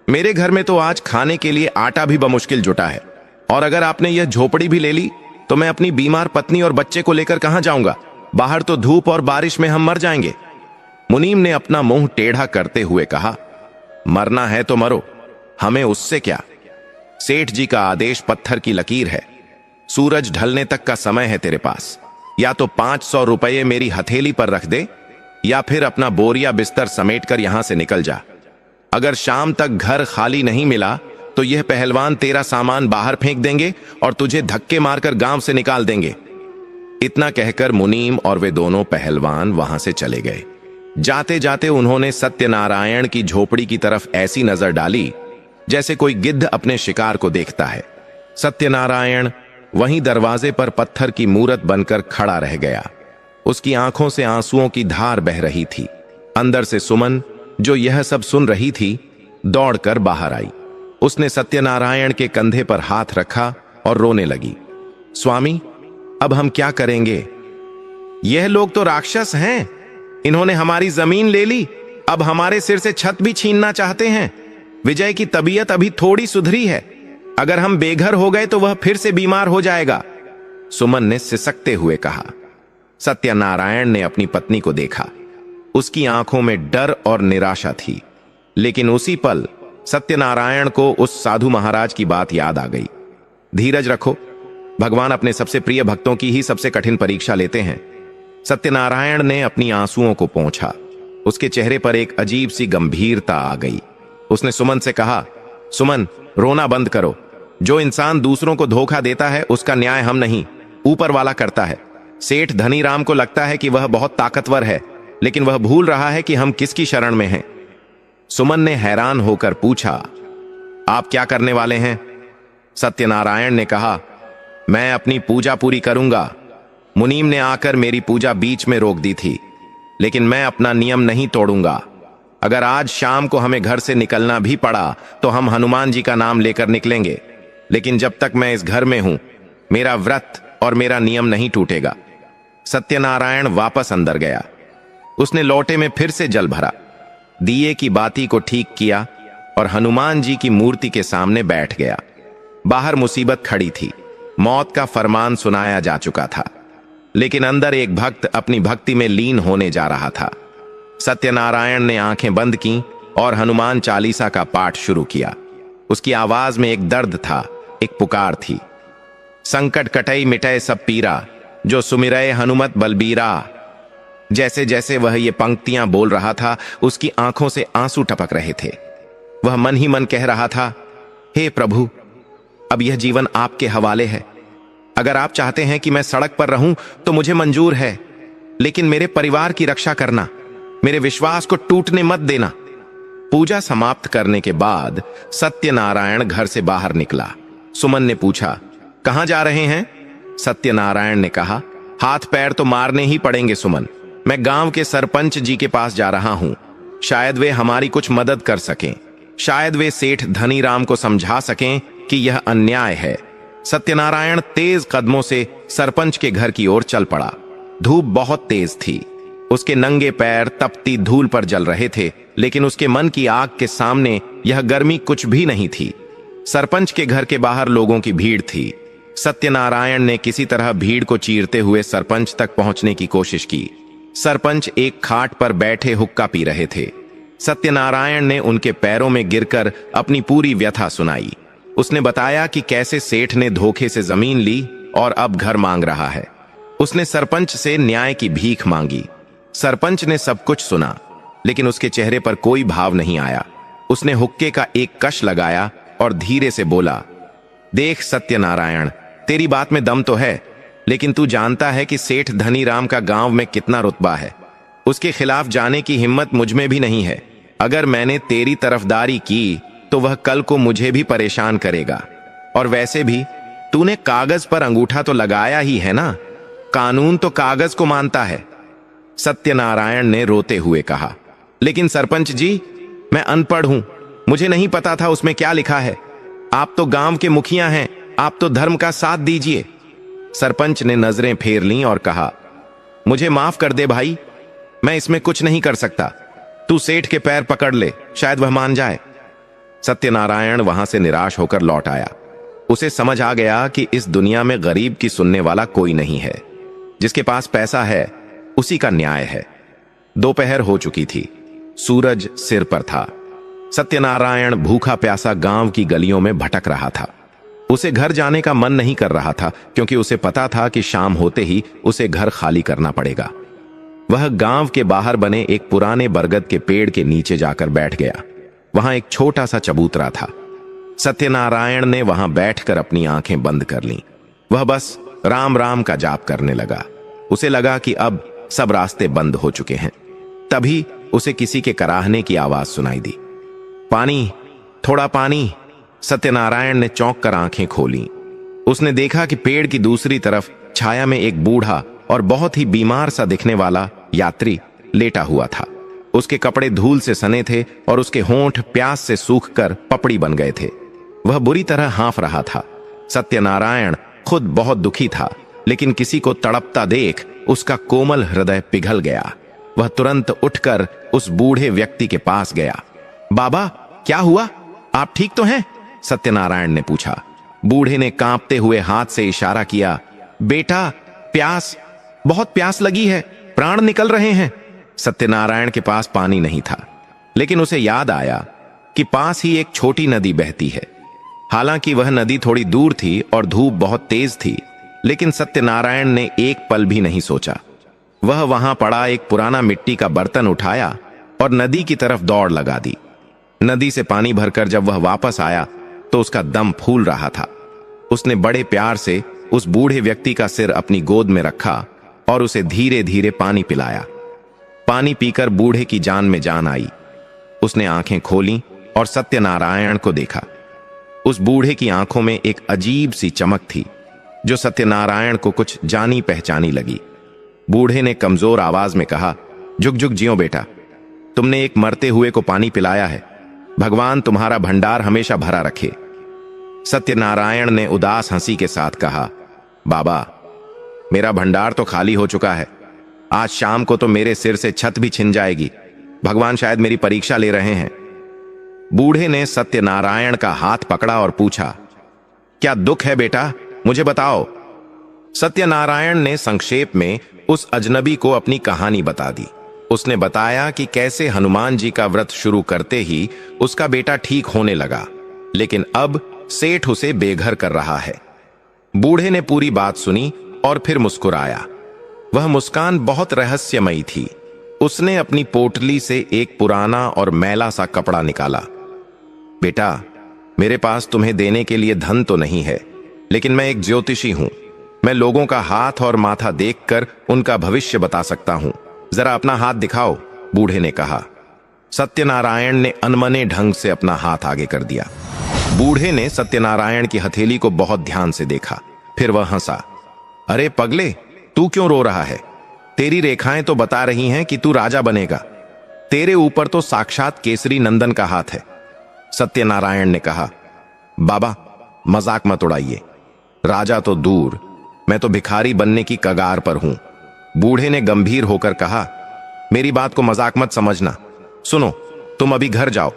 मेरे घर में तो आज खाने के लिए आटा भी बमुश्किल जुटा है, और अगर आपने यह झोपड़ी भी ले ली तो मैं अपनी बीमार पत्नी और बच्चे को लेकर कहां जाऊंगा? बाहर तो धूप और बारिश में हम मर जाएंगे। मुनीम ने अपना मुंह टेढ़ा करते हुए कहा, मरना है तो मरो, हमें उससे क्या? सेठ जी का आदेश पत्थर की लकीर है। सूरज ढलने तक का समय है तेरे पास। या तो 500 रुपये मेरी हथेली पर रख दे या फिर अपना बोरिया बिस्तर समेटकर यहां से निकल जा। अगर शाम तक घर खाली नहीं मिला तो यह पहलवान तेरा सामान बाहर फेंक देंगे और तुझे धक्के मारकर गांव से निकाल देंगे। इतना कहकर मुनीम और वे दोनों पहलवान वहां से चले गए। जाते जाते उन्होंने सत्यनारायण की झोपड़ी की तरफ ऐसी नजर डाली जैसे कोई गिद्ध अपने शिकार को देखता है। सत्यनारायण वहीं दरवाजे पर पत्थर की मूरत बनकर खड़ा रह गया। उसकी आंखों से आंसुओं की धार बह रही थी। अंदर से सुमन, जो यह सब सुन रही थी, दौड़कर बाहर आई। उसने सत्यनारायण के कंधे पर हाथ रखा और रोने लगी। स्वामी, अब हम क्या करेंगे? यह लोग तो राक्षस हैं। इन्होंने हमारी जमीन ले ली, अब हमारे सिर से छत भी छीनना चाहते हैं। विजय की तबीयत अभी थोड़ी सुधरी है। अगर हम बेघर हो गए तो वह फिर से बीमार हो जाएगा, सुमन ने सिसकते हुए कहा। सत्यनारायण ने अपनी पत्नी को देखा। उसकी आंखों में डर और निराशा थी, लेकिन उसी पल सत्यनारायण को उस साधु महाराज की बात याद आ गई। धीरज रखो, भगवान अपने सबसे प्रिय भक्तों की ही सबसे कठिन परीक्षा लेते हैं। सत्यनारायण ने अपनी आंसुओं को पोंछा। उसके चेहरे पर एक अजीब सी गंभीरता आ गई। उसने सुमन से कहा, सुमन, रोना बंद करो। जो इंसान दूसरों को धोखा देता है उसका न्याय हम नहीं, ऊपर वाला करता है। सेठ धनीराम को लगता है कि वह बहुत ताकतवर है, लेकिन वह भूल रहा है कि हम किसकी शरण में हैं। सुमन ने हैरान होकर पूछा, आप क्या करने वाले हैं? सत्यनारायण ने कहा, मैं अपनी पूजा पूरी करूंगा। मुनीम ने आकर मेरी पूजा बीच में रोक दी थी, लेकिन मैं अपना नियम नहीं तोड़ूंगा। अगर आज शाम को हमें घर से निकलना भी पड़ा तो हम हनुमान जी का नाम लेकर निकलेंगे, लेकिन जब तक मैं इस घर में हूं मेरा व्रत और मेरा नियम नहीं टूटेगा। सत्यनारायण वापस अंदर गया। उसने लोटे में फिर से जल भरा, दिए की बाती को ठीक किया और हनुमान जी की मूर्ति के सामने बैठ गया। बाहर मुसीबत खड़ी थी, मौत का फरमान सुनाया जा चुका था, लेकिन अंदर एक भक्त अपनी भक्ति में लीन होने जा रहा था। सत्यनारायण ने आंखें बंद की और हनुमान चालीसा का पाठ शुरू किया। उसकी आवाज में एक दर्द था, एक पुकार थी। संकट कटई मिटय सब पीरा, जो सुमिरय हनुमत बलबीरा। जैसे जैसे वह ये पंक्तियां बोल रहा था, उसकी आंखों से आंसू टपक रहे थे। वह मन ही मन कह रहा था, हे प्रभु, अब यह जीवन आपके हवाले है। अगर आप चाहते हैं कि मैं सड़क पर रहूं तो मुझे मंजूर है, लेकिन मेरे परिवार की रक्षा करना, मेरे विश्वास को टूटने मत देना। पूजा समाप्त करने के बाद सत्यनारायण घर से बाहर निकला। सुमन ने पूछा, कहां जा रहे हैं? सत्यनारायण ने कहा, हाथ पैर तो मारने ही पड़ेंगे सुमन। मैं गांव के सरपंच जी के पास जा रहा हूं। शायद वे हमारी कुछ मदद कर सकें। शायद वे सेठ धनीराम को समझा सकें कि यह अन्याय है। सत्यनारायण तेज कदमों से सरपंच के घर की ओर चल पड़ा। धूप बहुत तेज थी। उसके नंगे पैर तपती धूल पर जल रहे थे, लेकिन उसके मन की आग के सामने यह गर्मी कुछ भी नहीं थी। सरपंच के घर के बाहर लोगों की भीड़ थी। सत्यनारायण ने किसी तरह भीड़ को चीरते हुए सरपंच तक पहुंचने की कोशिश की। सरपंच एक खाट पर बैठे हुक्का पी रहे थे। सत्यनारायण ने उनके पैरों में गिरकर अपनी पूरी व्यथा सुनाई। उसने बताया कि कैसे सेठ ने धोखे से जमीन ली और अब घर मांग रहा है। उसने सरपंच से न्याय की भीख मांगी। सरपंच ने सब कुछ सुना, लेकिन उसके चेहरे पर कोई भाव नहीं आया। उसने हुक्के का एक कश लगाया और धीरे से बोला, देख सत्यनारायण, तेरी बात में दम तो है, लेकिन तू जानता है कि सेठ धनीराम का गांव में कितना रुतबा है। उसके खिलाफ जाने की हिम्मत मुझ में भी नहीं है। अगर मैंने तेरी तरफदारी की तो वह कल को मुझे भी परेशान करेगा। और वैसे भी तूने कागज पर अंगूठा तो लगाया ही है ना, कानून तो कागज को मानता है। सत्यनारायण ने रोते हुए कहा, लेकिन सरपंच जी, मैं अनपढ़ हूं, मुझे नहीं पता था उसमें क्या लिखा है। आप तो गांव के मुखिया हैं, आप तो धर्म का साथ दीजिए। सरपंच ने नजरें फेर लीं और कहा, मुझे माफ कर दे भाई, मैं इसमें कुछ नहीं कर सकता। तू सेठ के पैर पकड़ ले, शायद वह मान जाए। सत्यनारायण वहां से निराश होकर लौट आया। उसे समझ आ गया कि इस दुनिया में गरीब की सुनने वाला कोई नहीं है। जिसके पास पैसा है उसी का न्याय है। दोपहर हो चुकी थी, सूरज सिर पर था। सत्यनारायण भूखा प्यासा गांव की गलियों में भटक रहा था। उसे घर जाने का मन नहीं कर रहा था, क्योंकि उसे पता था कि शाम होते ही उसे घर खाली करना पड़ेगा। वह गांव के बाहर बने एक पुराने बरगद के पेड़ के नीचे जाकर बैठ गया। वहां एक छोटा सा चबूतरा था। सत्यनारायण ने वहां बैठकर अपनी आंखें बंद कर लीं। वह बस राम राम का जाप करने लगा। उसे लगा कि अब सब रास्ते बंद हो चुके हैं। तभी उसे किसी के कराहने की आवाज सुनाई दी, पानी, थोड़ा पानी। सत्यनारायण ने चौंक कर आंखें खोली। उसने देखा कि पेड़ की दूसरी तरफ छाया में एक बूढ़ा और बहुत ही बीमार सा दिखने वाला यात्री लेटा हुआ था। उसके कपड़े धूल से सने थे और उसके होंठ प्यास से सूखकर पपड़ी बन गए थे। वह बुरी तरह हाँफ रहा था। सत्यनारायण खुद बहुत दुखी था, लेकिन किसी को तड़पता देख उसका कोमल हृदय पिघल गया। वह तुरंत उठकर उस बूढ़े व्यक्ति के पास गया। बाबा, क्या हुआ? आप ठीक तो हैं? सत्यनारायण ने पूछा। बूढ़े ने कांपते हुए हाथ से इशारा किया, बेटा, प्यास, बहुत प्यास लगी है, प्राण निकल रहे हैं। सत्यनारायण के पास पानी नहीं था, लेकिन उसे याद आया कि पास ही एक छोटी नदी बहती है। हालांकि वह नदी थोड़ी दूर थी और धूप बहुत तेज थी, लेकिन सत्यनारायण ने एक पल भी नहीं सोचा। वह वहां पड़ा एक पुराना मिट्टी का बर्तन उठाया और नदी की तरफ दौड़ लगा दी। नदी से पानी भरकर जब वह वापस आया तो उसका दम फूल रहा था। उसने बड़े प्यार से उस बूढ़े व्यक्ति का सिर अपनी गोद में रखा और उसे धीरे धीरे पानी पिलाया। पानी पीकर बूढ़े की जान में जान आई। उसने आंखें खोलीं और सत्यनारायण को देखा। उस बूढ़े की आंखों में एक अजीब सी चमक थी, जो सत्यनारायण को कुछ जानी पहचानी लगी। बूढ़े ने कमजोर आवाज में कहा, जुग जुग जियो बेटा, तुमने एक मरते हुए को पानी पिलाया है। भगवान तुम्हारा भंडार हमेशा भरा रखे। सत्यनारायण ने उदास हंसी के साथ कहा, बाबा, मेरा भंडार तो खाली हो चुका है। आज शाम को तो मेरे सिर से छत भी छिन जाएगी। भगवान शायद मेरी परीक्षा ले रहे हैं। बूढ़े ने सत्यनारायण का हाथ पकड़ा और पूछा, क्या दुख है बेटा, मुझे बताओ। सत्यनारायण ने संक्षेप में उस अजनबी को अपनी कहानी बता दी। उसने बताया कि कैसे हनुमान जी का व्रत शुरू करते ही उसका बेटा ठीक होने लगा, लेकिन अब सेठ उसे बेघर कर रहा है। बूढ़े ने पूरी बात सुनी और फिर मुस्कुराया। वह मुस्कान बहुत रहस्यमयी थी। उसने अपनी पोटली से एक पुराना और मैला सा कपड़ा निकाला। बेटा, मेरे पास तुम्हें देने के लिए धन तो नहीं है, लेकिन मैं एक ज्योतिषी हूं। मैं लोगों का हाथ और माथा देखकर उनका भविष्य बता सकता हूं। जरा अपना हाथ दिखाओ, बूढ़े ने कहा। सत्यनारायण ने अनमने ढंग से अपना हाथ आगे कर दिया। बूढ़े ने सत्यनारायण की हथेली को बहुत ध्यान से देखा, फिर वह हंसा। अरे पगले, तू क्यों रो रहा है? तेरी रेखाएं तो बता रही हैं कि तू राजा बनेगा। तेरे ऊपर तो साक्षात केसरी नंदन का हाथ है। सत्यनारायण ने कहा, बाबा, मजाक मत उड़ाइए। राजा तो दूर, मैं तो भिखारी बनने की कगार पर हूं। बूढ़े ने गंभीर होकर कहा, मेरी बात को मजाक मत समझना। सुनो, तुम अभी घर जाओ।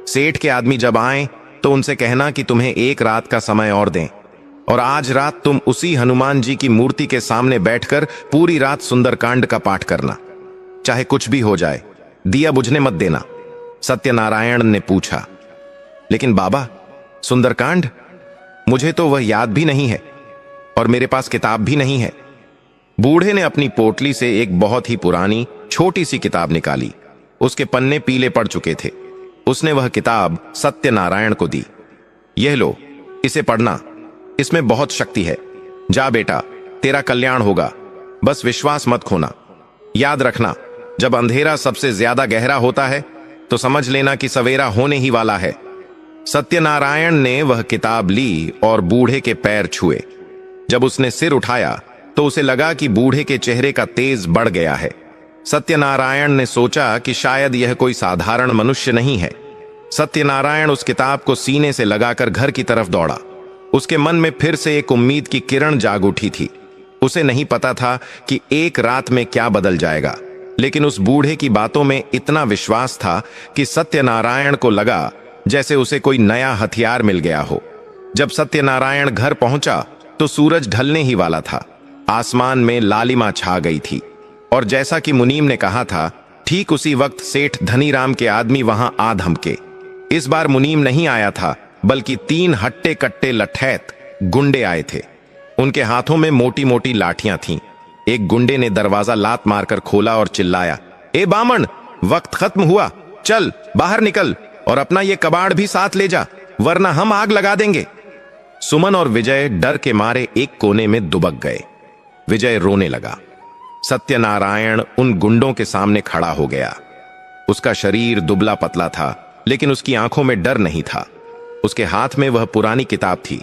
सेठ के आदमी जब आए तो उनसे कहना कि तुम्हें एक रात का समय और दें। और आज रात तुम उसी हनुमान जी की मूर्ति के सामने बैठकर पूरी रात सुंदरकांड का पाठ करना, चाहे कुछ भी हो जाए, दिया बुझने मत देना। सत्यनारायण ने पूछा, लेकिन बाबा सुंदरकांड, मुझे तो वह याद भी नहीं है और मेरे पास किताब भी नहीं है। बूढ़े ने अपनी पोटली से एक बहुत ही पुरानी छोटी सी किताब निकाली। उसके पन्ने पीले पड़ चुके थे। उसने वह किताब सत्यनारायण को दी। यह लो, इसे पढ़ना, इसमें बहुत शक्ति है। जा बेटा, तेरा कल्याण होगा, बस विश्वास मत खोना। याद रखना, जब अंधेरा सबसे ज्यादा गहरा होता है तो समझ लेना कि सवेरा होने ही वाला है। सत्यनारायण ने वह किताब ली और बूढ़े के पैर छुए। जब उसने सिर उठाया तो उसे लगा कि बूढ़े के चेहरे का तेज बढ़ गया है। सत्यनारायण ने सोचा कि शायद यह कोई साधारण मनुष्य नहीं है। सत्यनारायण उस किताब को सीने से लगाकर घर की तरफ दौड़ा। उसके मन में फिर से एक उम्मीद की किरण जाग उठी थी। उसे नहीं पता था कि एक रात में क्या बदल जाएगा, लेकिन उस बूढ़े की बातों में इतना विश्वास था कि सत्यनारायण को लगा जैसे उसे कोई नया हथियार मिल गया हो। जब सत्यनारायण घर पहुंचा तो सूरज ढलने ही वाला था। आसमान में लालिमा छा गई थी और जैसा कि मुनीम ने कहा था, ठीक उसी वक्त सेठ धनीराम के आदमी वहां आ धमके। इस बार मुनीम नहीं आया था, बल्कि 3 हट्टे कट्टे लठैत गुंडे आए थे। उनके हाथों में मोटी मोटी लाठियां थीं। एक गुंडे ने दरवाजा लात मारकर खोला और चिल्लाया, ए बामण, वक्त खत्म हुआ, चल बाहर निकल और अपना ये कबाड़ भी साथ ले जा, वरना हम आग लगा देंगे। सुमन और विजय डर के मारे एक कोने में दुबक गए। विजय रोने लगा। सत्यनारायण उन गुंडों के सामने खड़ा हो गया। उसका शरीर दुबला पतला था, लेकिन उसकी आंखों में डर नहीं था। उसके हाथ में वह पुरानी किताब थी।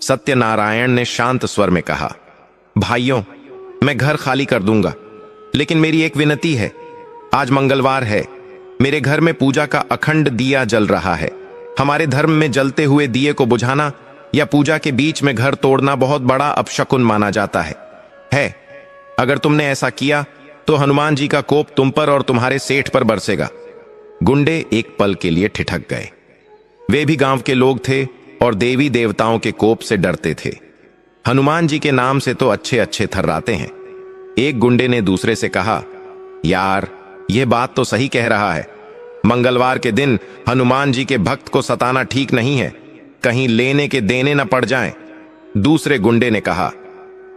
सत्यनारायण ने शांत स्वर में कहा, भाइयों, मैं घर खाली कर दूंगा, लेकिन मेरी एक विनती है। आज मंगलवार है, मेरे घर में पूजा का अखंड दिया जल रहा है। हमारे धर्म में जलते हुए दिए को बुझाना या पूजा के बीच में घर तोड़ना बहुत बड़ा अपशकुन माना जाता है। अगर तुमने ऐसा किया तो हनुमान जी का कोप तुम पर और तुम्हारे सेठ पर बरसेगा। गुंडे एक पल के लिए ठिठक गए। वे भी गांव के लोग थे और देवी देवताओं के कोप से डरते थे। हनुमान जी के नाम से तो अच्छे अच्छे थर्राते हैं। एक गुंडे ने दूसरे से कहा, यार, यह बात तो सही कह रहा है। मंगलवार के दिन हनुमान जी के भक्त को सताना ठीक नहीं है, कहीं लेने के देने न पड़ जाएं। दूसरे गुंडे ने कहा,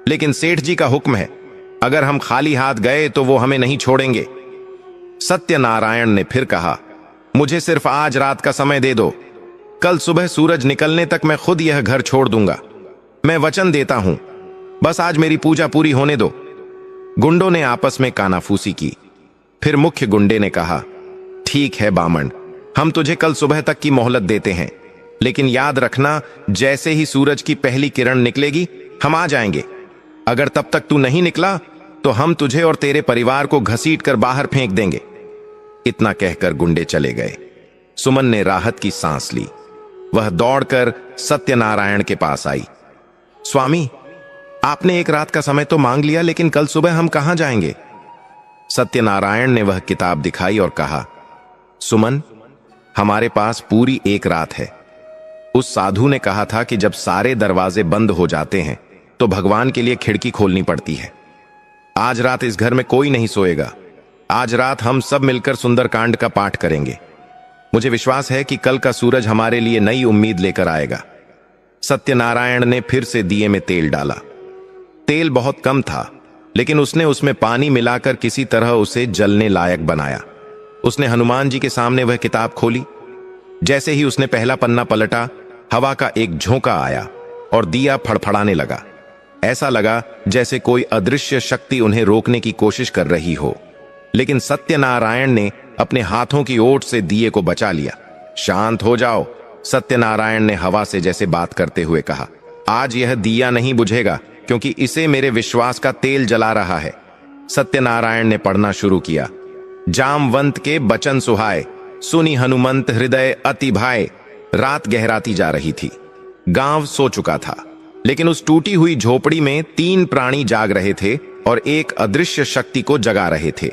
लेकिन सेठ जी का हुक्म है, अगर हम खाली हाथ गए तो वो हमें नहीं छोड़ेंगे। सत्यनारायण ने फिर कहा, मुझे सिर्फ आज रात का समय दे दो, कल सुबह सूरज निकलने तक मैं खुद यह घर छोड़ दूंगा। मैं वचन देता हूं, बस आज मेरी पूजा पूरी होने दो। गुंडों ने आपस में कानाफूसी की। फिर मुख्य गुंडे ने कहा, ठीक है बामण, हम तुझे कल सुबह तक की मोहलत देते हैं, लेकिन याद रखना, जैसे ही सूरज की पहली किरण निकलेगी हम आ जाएंगे। अगर तब तक तू नहीं निकला तो हम तुझे और तेरे परिवार को घसीट कर बाहर फेंक देंगे। इतना कहकर गुंडे चले गए। सुमन ने राहत की सांस ली। वह दौड़कर सत्यनारायण के पास आई। स्वामी, आपने एक रात का समय तो मांग लिया, लेकिन कल सुबह हम कहां जाएंगे? सत्यनारायण ने वह किताब दिखाई और कहा, सुमन, हमारे पास पूरी एक रात है। उस साधु ने कहा था कि जब सारे दरवाजे बंद हो जाते हैं तो भगवान के लिए खिड़की खोलनी पड़ती है। आज रात इस घर में कोई नहीं सोएगा। आज रात हम सब मिलकर सुंदरकांड का पाठ करेंगे। मुझे विश्वास है कि कल का सूरज हमारे लिए नई उम्मीद लेकर आएगा। सत्यनारायण ने फिर से दिए में तेल डाला। तेल बहुत कम था, लेकिन उसने उसमें पानी मिलाकर किसी तरह उसे जलने लायक बनाया। उसने हनुमान जी के सामने वह किताब खोली। जैसे ही उसने पहला पन्ना पलटा, हवा का एक झोंका आया और दिया फड़फड़ाने लगा। ऐसा लगा जैसे कोई अदृश्य शक्ति उन्हें रोकने की कोशिश कर रही हो, लेकिन सत्यनारायण ने अपने हाथों की ओट से दिए को बचा लिया। शांत हो जाओ, सत्यनारायण ने हवा से जैसे बात करते हुए कहा। आज यह दिया नहीं बुझेगा, क्योंकि इसे मेरे विश्वास का तेल जला रहा है। सत्यनारायण ने पढ़ना शुरू किया। जामवंत के बचन सुहाए, सुनी हनुमंत हृदय अति भाए। रात गहराती जा रही थी। गांव सो चुका था, लेकिन उस टूटी हुई झोपड़ी में 3 प्राणी जाग रहे थे और एक अदृश्य शक्ति को जगा रहे थे।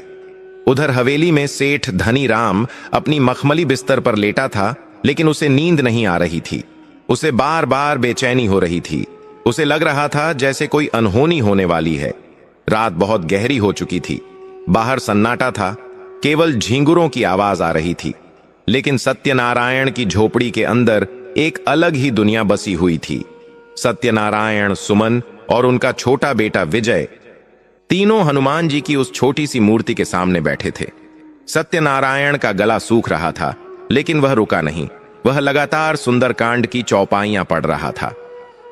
उधर हवेली में सेठ धनीराम अपनी मखमली बिस्तर पर लेटा था, लेकिन उसे नींद नहीं आ रही थी। उसे बार बार बेचैनी हो रही थी। उसे लग रहा था जैसे कोई अनहोनी होने वाली है। रात बहुत गहरी हो चुकी थी। बाहर सन्नाटा था, केवल झींगुरों की आवाज आ रही थी। लेकिन सत्यनारायण की झोपड़ी के अंदर एक अलग ही दुनिया बसी हुई थी। सत्यनारायण, सुमन और उनका छोटा बेटा विजय, तीनों हनुमान जी की उस छोटी सी मूर्ति के सामने बैठे थे। सत्यनारायण का गला सूख रहा था, लेकिन वह रुका नहीं। वह लगातार सुंदरकांड की चौपाइयां पढ़ रहा था।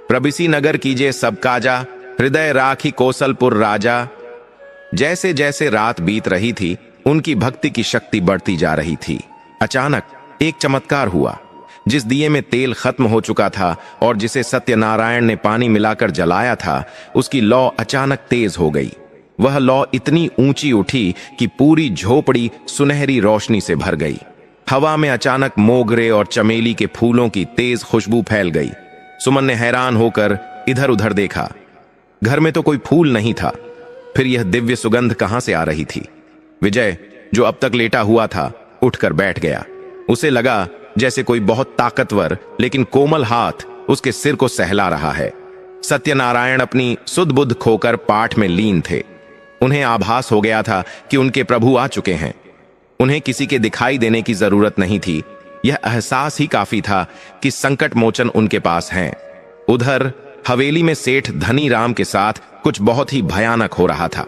प्रबिसी नगर कीजे सब काजा, हृदय राखी कौशलपुर राजा। जैसे जैसे रात बीत रही थी, उनकी भक्ति की शक्ति बढ़ती जा रही थी। अचानक एक चमत्कार हुआ। जिस दिए में तेल खत्म हो चुका था और जिसे सत्यनारायण ने पानी मिलाकर जलाया था, उसकी लौ अचानक तेज हो गई। वह लौ इतनी ऊंची उठी कि पूरी झोपड़ी सुनहरी रोशनी से भर गई। हवा में अचानक मोगरे और चमेली के फूलों की तेज खुशबू फैल गई। सुमन ने हैरान होकर इधर उधर देखा। घर में तो कोई फूल नहीं था, फिर यह दिव्य सुगंध कहां से आ रही थी? विजय, जो अब तक लेटा हुआ था, उठकर बैठ गया। उसे लगा जैसे कोई बहुत ताकतवर लेकिन कोमल हाथ उसके सिर को सहला रहा है। सत्यनारायण अपनी सुध बुध खोकर पाठ में लीन थे। उन्हें आभास हो गया था कि उनके प्रभु आ चुके हैं। उन्हें किसी के दिखाई देने की जरूरत नहीं थी। यह एहसास ही काफी था कि संकट मोचन उनके पास हैं। उधर हवेली में सेठ धनीराम के साथ कुछ बहुत ही भयानक हो रहा था।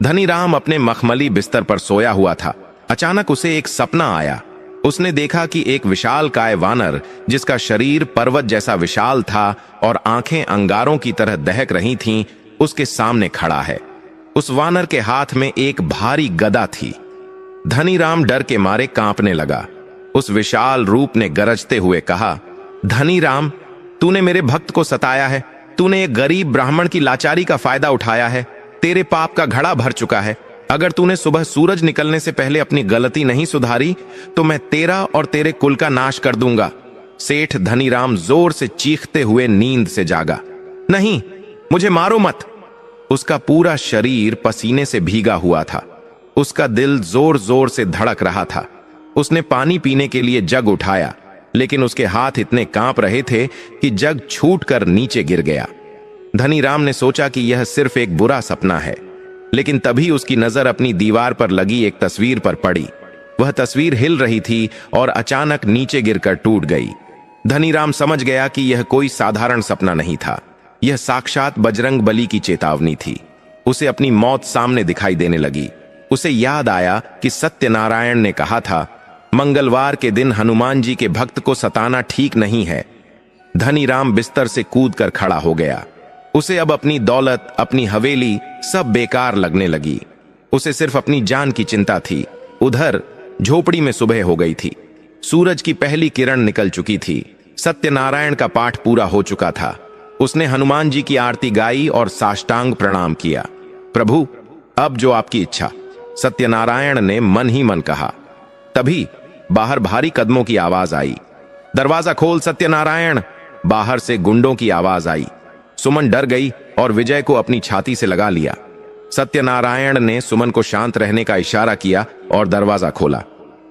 धनीराम अपने मखमली बिस्तर पर सोया हुआ था। अचानक उसे एक सपना आया। उसने देखा कि एक विशालकाय वानर, जिसका शरीर पर्वत जैसा विशाल था और आंखें अंगारों की तरह दहक रही थीं, उसके सामने खड़ा है। उस वानर के हाथ में एक भारी गदा थी। धनीराम डर के मारे कांपने लगा। उस विशाल रूप ने गरजते हुए कहा, धनीराम, तूने मेरे भक्त को सताया है। तूने एक गरीब ब्राह्मण की लाचारी का फायदा उठाया है। तेरे पाप का घड़ा भर चुका है। अगर तूने सुबह सूरज निकलने से पहले अपनी गलती नहीं सुधारी तो मैं तेरा और तेरे कुल का नाश कर दूंगा। सेठ धनीराम जोर से चीखते हुए नींद से जागा। नहीं, मुझे मारो मत। उसका पूरा शरीर पसीने से भीगा हुआ था। उसका दिल जोर जोर से धड़क रहा था। उसने पानी पीने के लिए जग उठाया, लेकिन उसके हाथ इतने कांप रहे थे कि जग छूटकर नीचे गिर गया। धनीराम ने सोचा कि यह सिर्फ एक बुरा सपना है, लेकिन तभी उसकी नजर अपनी दीवार पर लगी एक तस्वीर पर पड़ी। वह तस्वीर हिल रही थी और अचानक नीचे गिरकर टूट गई। धनीराम समझ गया कि यह कोई साधारण सपना नहीं था। यह साक्षात बजरंग बली की चेतावनी थी। उसे अपनी मौत सामने दिखाई देने लगी। उसे याद आया कि सत्यनारायण ने कहा था, मंगलवार के दिन हनुमान जी के भक्त को सताना ठीक नहीं है। धनीराम बिस्तर से कूदकर खड़ा हो गया। उसे अब अपनी दौलत, अपनी हवेली सब बेकार लगने लगी। उसे सिर्फ अपनी जान की चिंता थी। उधर झोपड़ी में सुबह हो गई थी। सूरज की पहली किरण निकल चुकी थी। सत्यनारायण का पाठ पूरा हो चुका था। उसने हनुमान जी की आरती गाई और साष्टांग प्रणाम किया। प्रभु, अब जो आपकी इच्छा, सत्यनारायण ने मन ही मन कहा। तभी बाहर भारी कदमों की आवाज आई। दरवाजा खोल सत्यनारायण। बाहर से गुंडों की आवाज आई। सुमन डर गई और विजय को अपनी छाती से लगा लिया। सत्यनारायण ने सुमन को शांत रहने का इशारा किया और दरवाजा खोला।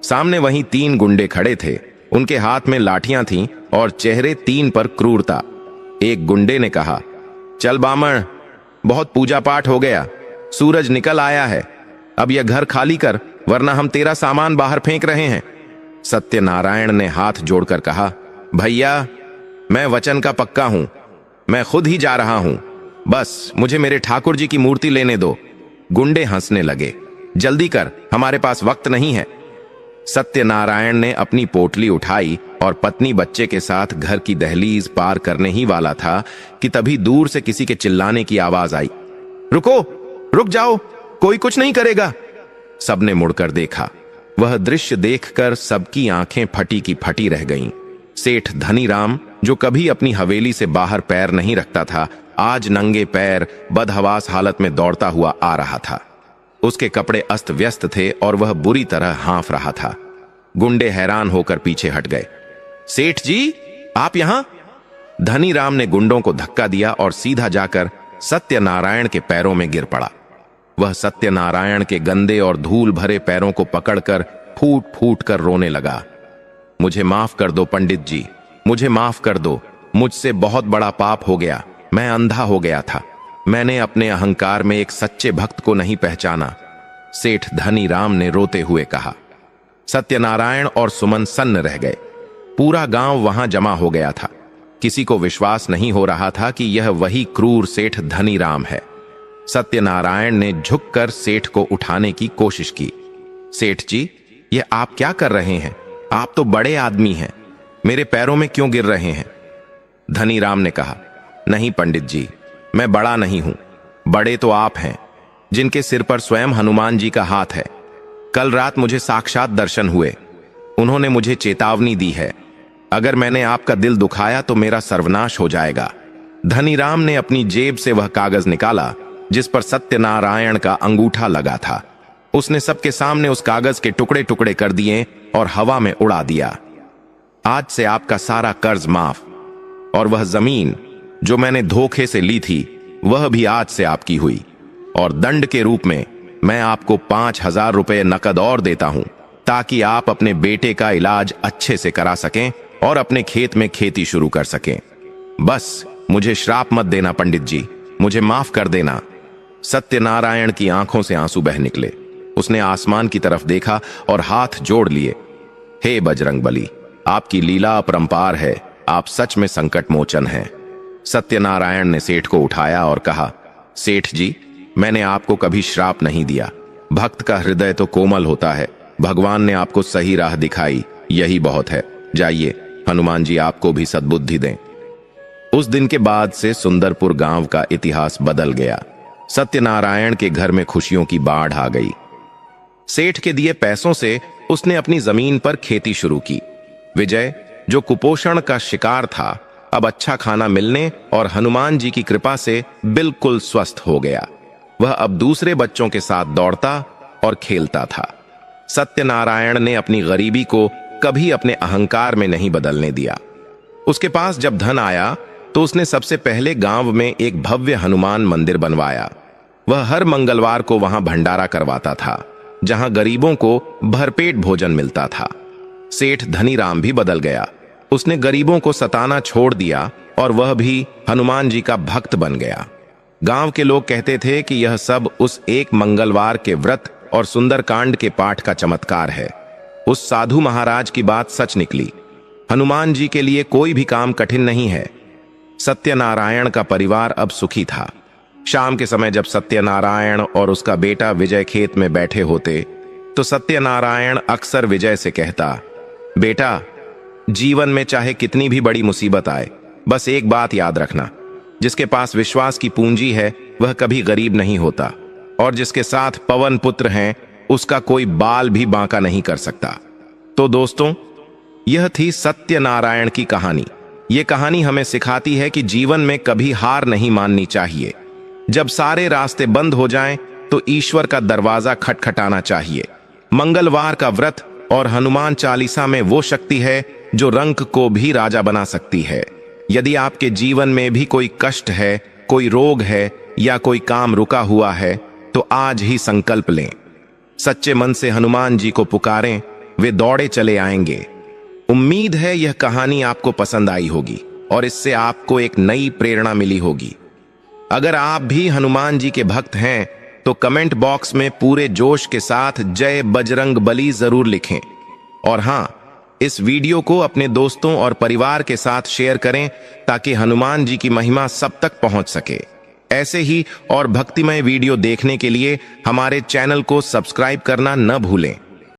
सामने वहीं 3 गुंडे खड़े थे। उनके हाथ में लाठियां थीं और चेहरे 3 पर क्रूरता। एक गुंडे ने कहा, चल बामण, बहुत पूजा पाठ हो गया। सूरज निकल आया है। अब यह घर खाली कर, वरना हम तेरा सामान बाहर फेंक रहे हैं। सत्यनारायण ने हाथ जोड़कर कहा, भैया, मैं वचन का पक्का हूं। मैं खुद ही जा रहा हूं। बस मुझे मेरे ठाकुर जी की मूर्ति लेने दो। गुंडे हंसने लगे। जल्दी कर, हमारे पास वक्त नहीं है। सत्यनारायण ने अपनी पोटली उठाई और पत्नी बच्चे के साथ घर की दहलीज पार करने ही वाला था कि तभी दूर से किसी के चिल्लाने की आवाज आई। रुको, रुक जाओ, कोई कुछ नहीं करेगा। सबने मुड़कर देखा। वह दृश्य देखकर सबकी आंखें फटी की फटी रह गईं। सेठ धनीराम, जो कभी अपनी हवेली से बाहर पैर नहीं रखता था, आज नंगे पैर बदहवास हालत में दौड़ता हुआ आ रहा था। उसके कपड़े अस्त व्यस्त थे और वह बुरी तरह हाँफ रहा था। गुंडे हैरान होकर पीछे हट गए। सेठ जी, आप यहां? धनीराम ने गुंडों को धक्का दिया और सीधा जाकर सत्यनारायण के पैरों में गिर पड़ा। वह सत्यनारायण के गंदे और धूल भरे पैरों को पकड़कर फूट फूट कर रोने लगा। मुझे माफ कर दो पंडित जी, मुझे माफ कर दो। मुझसे बहुत बड़ा पाप हो गया। मैं अंधा हो गया था। मैंने अपने अहंकार में एक सच्चे भक्त को नहीं पहचाना, सेठ धनीराम ने रोते हुए कहा। सत्यनारायण और सुमन सन्न रह गए। पूरा गांव वहां जमा हो गया था। किसी को विश्वास नहीं हो रहा था कि यह वही क्रूर सेठ धनीराम है। सत्यनारायण ने झुककर सेठ को उठाने की कोशिश की। सेठ जी, ये आप क्या कर रहे हैं? आप तो बड़े आदमी हैं, मेरे पैरों में क्यों गिर रहे हैं? धनीराम ने कहा, नहीं पंडित जी, मैं बड़ा नहीं हूं, बड़े तो आप हैं, जिनके सिर पर स्वयं हनुमान जी का हाथ है। कल रात मुझे साक्षात दर्शन हुए। उन्होंने मुझे चेतावनी दी है, अगर मैंने आपका दिल दुखाया तो मेरा सर्वनाश हो जाएगा। धनीराम ने अपनी जेब से वह कागज निकाला जिस पर सत्यनारायण का अंगूठा लगा था। उसने सबके सामने उस कागज के टुकड़े टुकड़े कर दिए और हवा में उड़ा दिया। आज से आपका सारा कर्ज माफ, और वह जमीन जो मैंने धोखे से ली थी वह भी आज से आपकी हुई, और दंड के रूप में मैं आपको 5,000 रुपये नकद और देता हूं, ताकि आप अपने बेटे का इलाज अच्छे से करा सकें और अपने खेत में खेती शुरू कर सकें। बस मुझे श्राप मत देना पंडित जी, मुझे माफ कर देना। सत्यनारायण की आंखों से आंसू बह निकले। उसने आसमान की तरफ देखा और हाथ जोड़ लिए। हे बजरंगबली, आपकी लीला अपरंपार है, आप सच में संकट मोचन हैं। सत्यनारायण ने सेठ को उठाया और कहा, सेठ जी, मैंने आपको कभी श्राप नहीं दिया। भक्त का हृदय तो कोमल होता है। भगवान ने आपको सही राह दिखाई, यही बहुत है। जाइए, हनुमान जी आपको भी सद्बुद्धि दें। उस दिन के बाद से सुंदरपुर गांव का इतिहास बदल गया। सत्यनारायण के घर में खुशियों की बाढ़ आ गई। सेठ के दिए पैसों से उसने अपनी जमीन पर खेती शुरू की। विजय, जो कुपोषण का शिकार था, अब अच्छा खाना मिलने और हनुमान जी की कृपा से बिल्कुल स्वस्थ हो गया। वह अब दूसरे बच्चों के साथ दौड़ता और खेलता था। सत्यनारायण ने अपनी गरीबी को कभी अपने अहंकार में नहीं बदलने दिया। उसके पास जब धन आया तो उसने सबसे पहले गांव में एक भव्य हनुमान मंदिर बनवाया। वह हर मंगलवार को वहां भंडारा करवाता था, जहां गरीबों को भरपेट भोजन मिलता था। सेठ धनीराम भी बदल गया। उसने गरीबों को सताना छोड़ दिया और वह भी हनुमान जी का भक्त बन गया। गांव के लोग कहते थे कि यह सब उस एक मंगलवार के व्रत और सुंदरकांड के पाठ का चमत्कार है। उस साधु महाराज की बात सच निकली। हनुमान जी के लिए कोई भी काम कठिन नहीं है। सत्यनारायण का परिवार अब सुखी था। शाम के समय जब सत्यनारायण और उसका बेटा विजय खेत में बैठे होते तो सत्यनारायण अक्सर विजय से कहता, बेटा, जीवन में चाहे कितनी भी बड़ी मुसीबत आए, बस एक बात याद रखना, जिसके पास विश्वास की पूंजी है वह कभी गरीब नहीं होता, और जिसके साथ पवन पुत्र हैं उसका कोई बाल भी बांका नहीं कर सकता। तो दोस्तों, यह थी सत्यनारायण की कहानी। यह कहानी हमें सिखाती है कि जीवन में कभी हार नहीं माननी चाहिए। जब सारे रास्ते बंद हो जाएं, तो ईश्वर का दरवाजा खटखटाना चाहिए। मंगलवार का व्रत और हनुमान चालीसा में वो शक्ति है जो रंक को भी राजा बना सकती है। यदि आपके जीवन में भी कोई कष्ट है, कोई रोग है या कोई काम रुका हुआ है, तो आज ही संकल्प लें। सच्चे मन से हनुमान जी को पुकारें, वे दौड़े चले आएंगे। उम्मीद है यह कहानी आपको पसंद आई होगी और इससे आपको एक नई प्रेरणा मिली होगी। अगर आप भी हनुमान जी के भक्त हैं तो कमेंट बॉक्स में पूरे जोश के साथ जय बजरंगबली जरूर लिखें। और हाँ, इस वीडियो को अपने दोस्तों और परिवार के साथ शेयर करें ताकि हनुमान जी की महिमा सब तक पहुंच सके। ऐसे ही और भक्तिमय वीडियो देखने के लिए हमारे चैनल को सब्सक्राइब करना न भूलें।